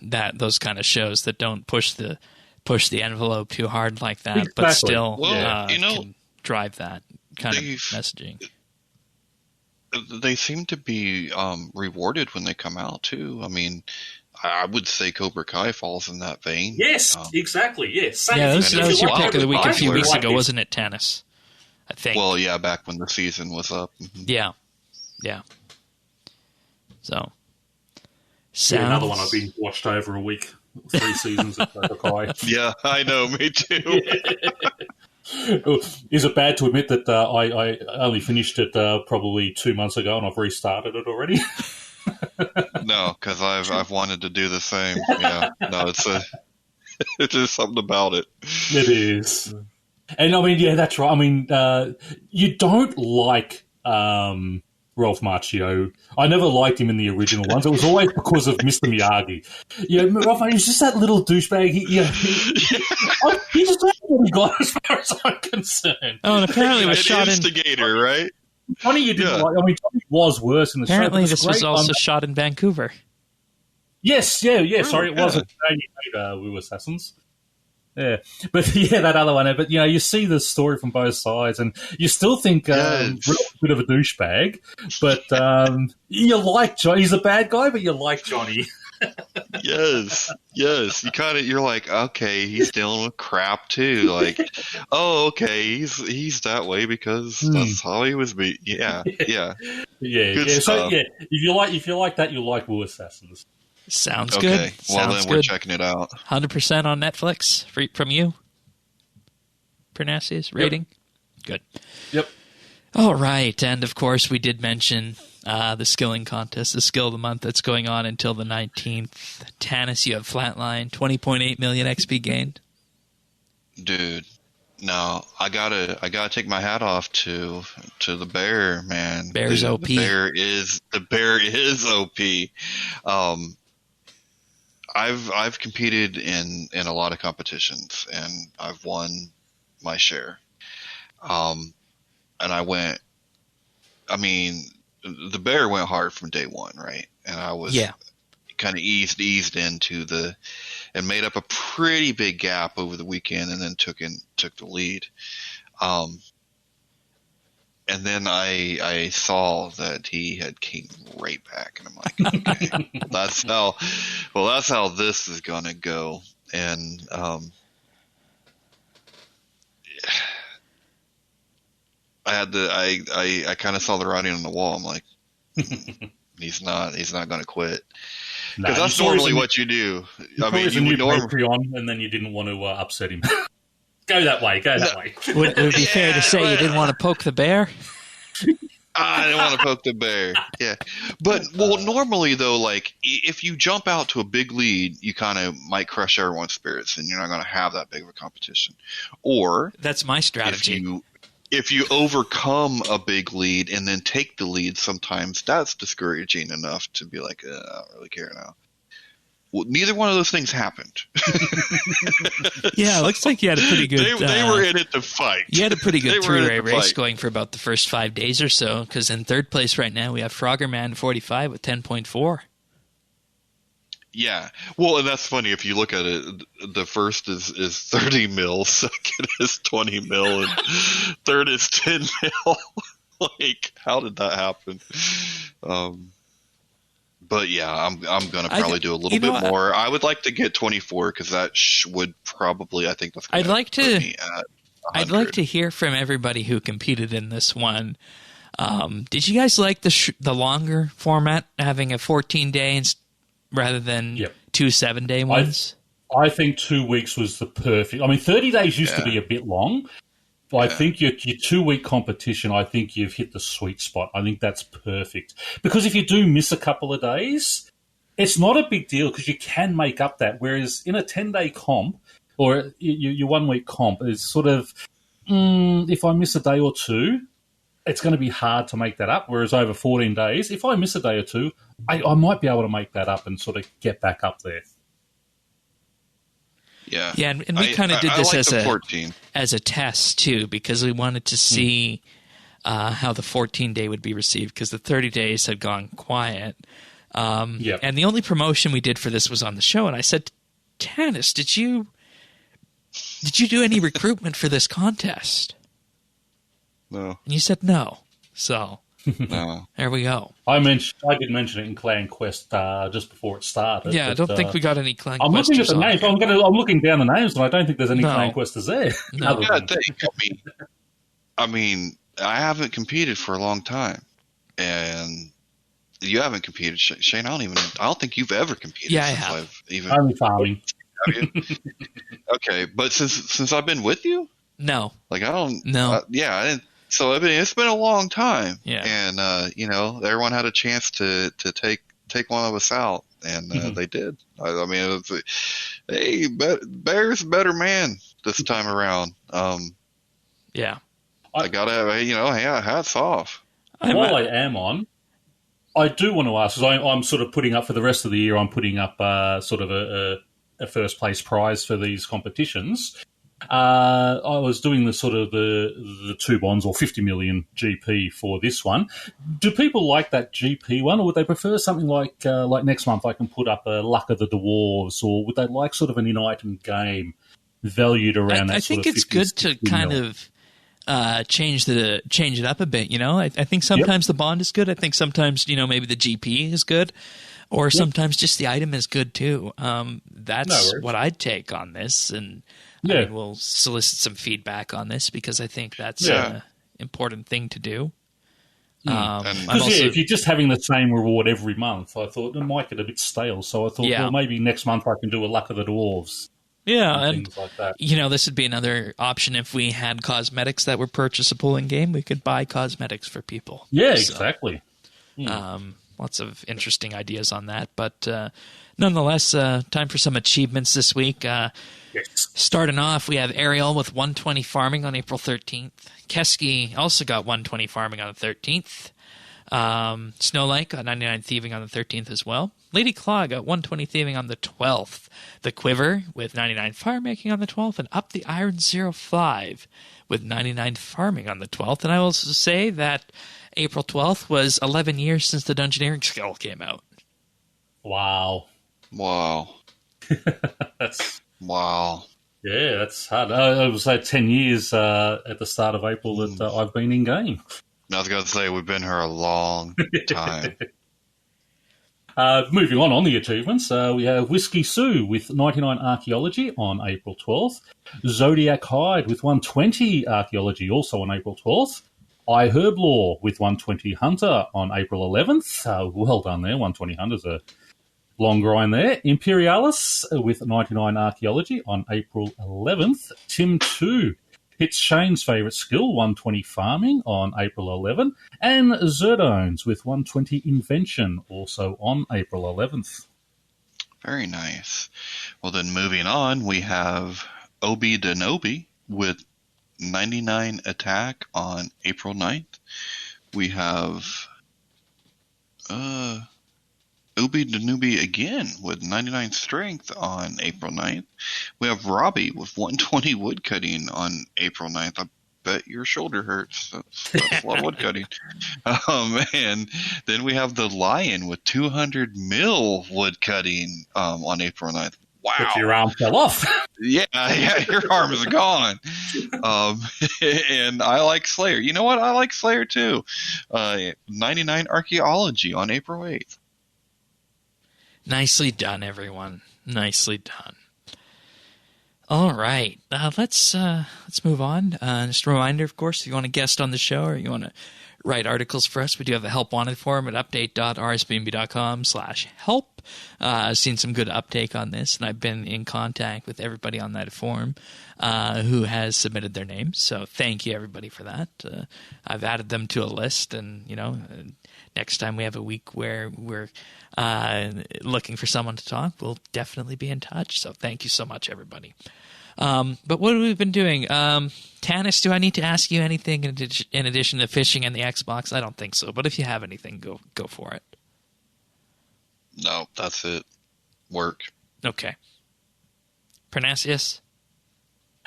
A: That those kind of shows that don't push the envelope too hard like that, exactly. But still can drive that kind of messaging.
B: They seem to be rewarded when they come out too. I mean, I would say Cobra Kai falls in that vein.
C: Yes, exactly. Yes.
A: Yeah, that was your pick of the week a few weeks ago, wasn't it, Tannis? I think.
B: Well, yeah, back when the season was up.
A: Mm-hmm. Yeah. So,
C: another one I've been watched over a week. 3 seasons of Cobra Kai.
B: Yeah, I know, me too.
C: Is it bad to admit that I only finished it probably 2 months ago and I've restarted it already?
B: No, because I've wanted to do the same. Yeah, no, it's just something about it.
C: It is, and I mean, yeah, that's right. I mean, you don't like Ralph Macchio. I never liked him in the original ones. It was always because of Mr. Miyagi. Ralph, he was just that little douchebag. He just what he got as far as I'm concerned.
A: Oh, and apparently it was shot
B: instigator, right?
C: Funny you didn't like. I mean, Johnny was worse in the show.
A: Apparently, this was also shot in Vancouver.
C: Yes, yeah. Sorry, it wasn't. We were assassins. Yeah, but that other one. But you see the story from both sides, and you still think Ralph's a bit of a douchebag, but you like Johnny. He's a bad guy, but you like Johnny.
B: Yes. You're like, okay, he's dealing with crap too. Like, oh, okay, he's that way because that's how he was. Yeah.
C: Good stuff. So if you like that, you'll like Wu Assassins.
A: Sounds good.
B: Okay, well then we're checking it out.
A: 100% on Netflix from you. Pernasius rating. Good.
C: Yep.
A: All right, and of course we did mention the skilling contest, the skill of the month that's going on until the 19th. Tannis, you have Flatline, 20.8 million XP gained.
B: Dude, no, I gotta take my hat off to the bear, man.
A: Bear's OP.
B: The bear is OP. I've competed in a lot of competitions and I've won my share. And the bear went hard from day one, right? And I was kind of eased into and made up a pretty big gap over the weekend and then took the lead. And then I saw that he had came right back, and I'm like, okay, that's how this is gonna go. And I kind of saw the writing on the wall. I'm like, he's not gonna quit. Because that's normally what you do. I mean, you would normally
C: Patreon, and then you didn't want to upset him. Go that way.
A: Would it be fair to say you didn't want to poke the bear?
B: I didn't want to poke the bear. Yeah. But, normally, though, like, if you jump out to a big lead, you kind of might crush everyone's spirits, and you're not going to have that big of a competition. Or...
A: That's my strategy.
B: If you overcome a big lead and then take the lead, sometimes that's discouraging enough to be like, I don't really care now. Well, neither one of those things happened.
A: Yeah, it looks like you had a pretty good...
B: They were in it to fight.
A: You had a pretty good three-way race going for about the first 5 days or so, because in third place right now we have Froggerman45 with 10.4.
B: Yeah. Well, and that's funny. If you look at it, the first is 30 mil, second is 20 mil, and third is 10 mil. Like, how did that happen? But yeah, I'm going to probably do a little bit more. I would like to get 24 because that would probably, I think that's going to put me at 100.
A: I'd like to hear from everybody who competed in this one. Did you guys like the longer format, having a 14-day rather than 2 7-day ones?
C: I think 2 weeks was the perfect. I mean, 30 days used to be a bit long. But I think your 2-week competition, I think you've hit the sweet spot. I think that's perfect. Because if you do miss a couple of days, it's not a big deal because you can make up that. Whereas in a 10-day comp or your 1-week comp, it's sort of, if I miss a day or two, it's going to be hard to make that up. Whereas over 14 days, if I miss a day or two, I might be able to make that up and sort of get back up there.
B: Yeah,
A: and we kind of did this as a test too, because we wanted to see how the 14-day would be received, because the 30 days had gone quiet. And the only promotion we did for this was on the show, and I said, Tanis, did you do any recruitment for this contest?
B: No.
A: And you said no. So
B: no.
A: There we go.
C: I did mention it in Clan Quest just before it started.
A: Yeah, I don't think we got any Clan Quest.
C: I'm looking at the names. I'm looking down the names, and I don't think there's any Clan Questers there.
A: No.
B: I mean, I haven't competed for a long time, and you haven't competed, Shane. I don't think you've ever competed.
A: Yeah, I have.
C: Only farming.
B: Have you? Okay, but since I've been with you,
A: no.
B: Like I don't.
A: No.
B: I didn't. So I mean, it's been a long time.
A: Yeah.
B: And everyone had a chance to take one of us out, and they did. I mean, it was hey, Bear's a better man this time around.
A: Yeah.
B: I gotta have, hats off.
C: While I am on, I do want to ask, because I'm sort of putting up for the rest of the year, I'm putting up sort of a first place prize for these competitions. I was doing the 2 bonds or 50 million GP for this one. Do people like that GP one, or would they prefer something like next month I can put up a Luck of the Dwarves, or would they like sort of an in-item game valued around that? I
A: think it's good to kind of change it up a bit. I think sometimes the bond is good. I think sometimes maybe the GP is good, or sometimes just the item is good too. That's what I'd take on this, and I mean, we'll solicit some feedback on this because I think that's an important thing to do.
C: If you're just having the same reward every month, I thought it might get a bit stale. So I thought, well, maybe next month I can do a Luck of the Dwarves.
A: Yeah, and
C: things like that.
A: This would be another option if we had cosmetics that were purchasable in game. We could buy cosmetics for people.
C: Yeah, exactly.
A: Lots of interesting ideas on that, but nonetheless, time for some achievements this week. Starting off, we have Ariel with 120 farming on April 13th. Keski also got 120 farming on the 13th. Snowlake got 99 thieving on the 13th as well. Lady Claw got 120 thieving on the 12th. The Quiver with 99 fire making on the 12th, and Up the Iron 05 with 99 farming on the 12th. And I will also say that April 12th was 11 years since the Dungeoneering skill came out.
C: Wow.
B: Wow.
C: Yeah, that's hard. I would say 10 years at the start of April that I've been in game.
B: I was going to say, we've been here a long time.
C: Moving on the achievements, we have Whiskey Sue with 99 Archaeology on April 12th. Zodiac Hide with 120 Archaeology also on April 12th. iHerblaw with 120 Hunter on April 11th. Well done there, 120 Hunter's a long grind there. Imperialis with 99 Archaeology on April 11th. Tim 2 hits Shane's favourite skill, 120 Farming on April 11th. And Zerdones with 120 Invention, also on April 11th.
B: Very nice. Well, then moving on, we have Obi Denobi with 99 Attack on April 9th. We have Ubi Danubi again with 99 strength on April 9th. We have Robbie with 120 woodcutting on April 9th. I bet your shoulder hurts. That's a lot of woodcutting. And then we have the Lion with 200 mil woodcutting on April 9th. Wow.
C: But your arm fell off.
B: Yeah, your arm is gone. And I like Slayer. You know what? I like Slayer too. 99 Archaeology on April 8th.
A: Nicely done, everyone. Nicely done. All right, let's move on. Just a reminder, of course, if you want to guest on the show or you want to write articles for us, we do have a help wanted forum at update.rsbnb.com/help. I've seen some good uptake on this, and I've been in contact with everybody on that forum who has submitted their names. So thank you, everybody, for that. I've added them to a list, and next time we have a week where we're looking for someone to talk, we'll definitely be in touch. So thank you so much, everybody. But what have we been doing? Tanis, do I need to ask you anything in addition to fishing and the Xbox? I don't think so. But if you have anything, go for it.
B: No, that's it. Work.
A: Okay. Pernasius?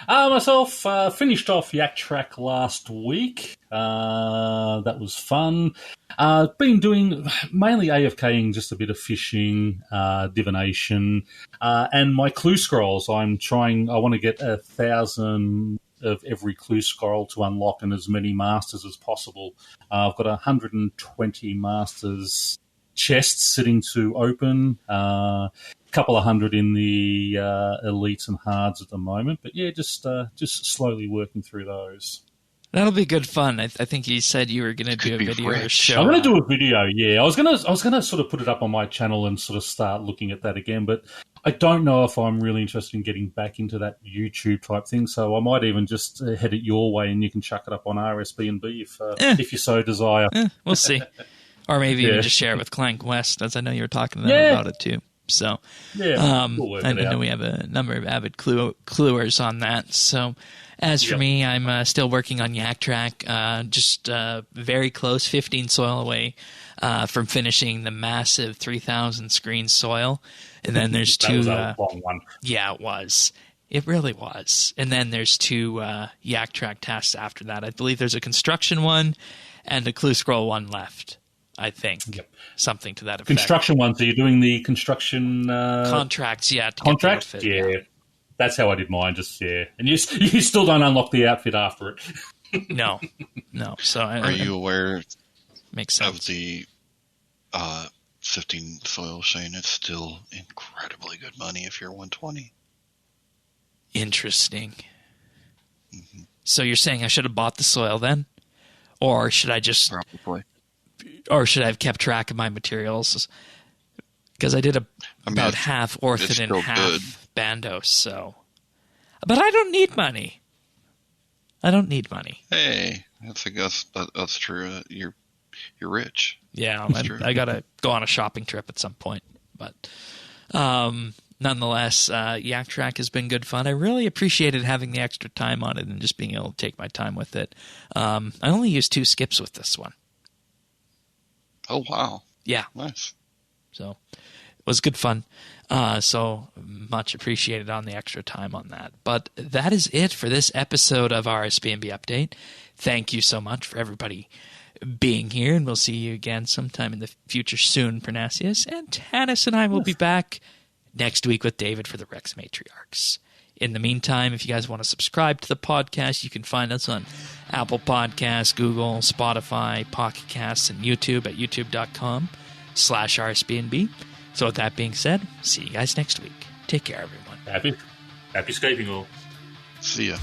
C: Myself, finished off Yak Track last week. That was fun. Been doing mainly AFKing, just a bit of fishing, divination, and my clue scrolls. I want to get 1,000 of every clue scroll to unlock and as many masters as possible. I've got 120 masters chests sitting to open. Couple of hundred in the elites and hards at the moment, but yeah, just slowly working through those.
A: That'll be good fun. I think you said you were going to do a video or show.
C: I'm going to do a video. Yeah, I was going to sort of put it up on my channel and sort of start looking at that again, but I don't know if I'm really interested in getting back into that YouTube type thing. So I might even just head it your way, and you can chuck it up on RSBANDB if you so desire.
A: We'll see, or maybe even just share it with Clank West, as I know you were talking to them about it too. So, I know we have a number of avid cluers on that. So, as for me, I'm still working on Yak Track, just very close, 15 soil away from finishing the massive 3,000 screen soil. And then there's two.
C: That was a long one.
A: Yeah, it was. It really was. And then there's two Yak Track tasks after that. I believe there's a construction one and a clue scroll one left. I think. Yep. Something to that effect.
C: Construction ones. So you're doing the construction...
A: contracts, yeah.
C: Contract? Yeah. That's how I did mine, And you still don't unlock the outfit after it.
A: No. So
B: Are you aware
A: makes sense.
B: of the 15 soil saying it's still incredibly good money if you're 120?
A: Interesting. Mm-hmm. So you're saying I should have bought the soil then? Or should I just...
B: Probably.
A: Or should I have kept track of my materials? Because I did about half Orphan and half Bandos, so... But I don't need money.
B: Hey, that's true. You're rich.
A: Yeah, I got to go on a shopping trip at some point. But nonetheless, Yak Track has been good fun. I really appreciated having the extra time on it and just being able to take my time with it. I only used 2 skips with this one.
B: Oh, wow.
A: Yeah.
B: Nice.
A: So it was good fun. So much appreciated on the extra time on that. But that is it for this episode of RSBANB Update. Thank you so much for everybody being here, and we'll see you again sometime in the future soon, Pernasius. And Tanis and I will be back next week with David for the Rex Matriarchs. In the meantime, if you guys want to subscribe to the podcast, you can find us on Apple Podcasts, Google, Spotify, Pocket Casts, and YouTube at youtube.com/RSBNB. So with that being said, see you guys next week. Take care, everyone.
C: Happy escaping all.
B: See ya.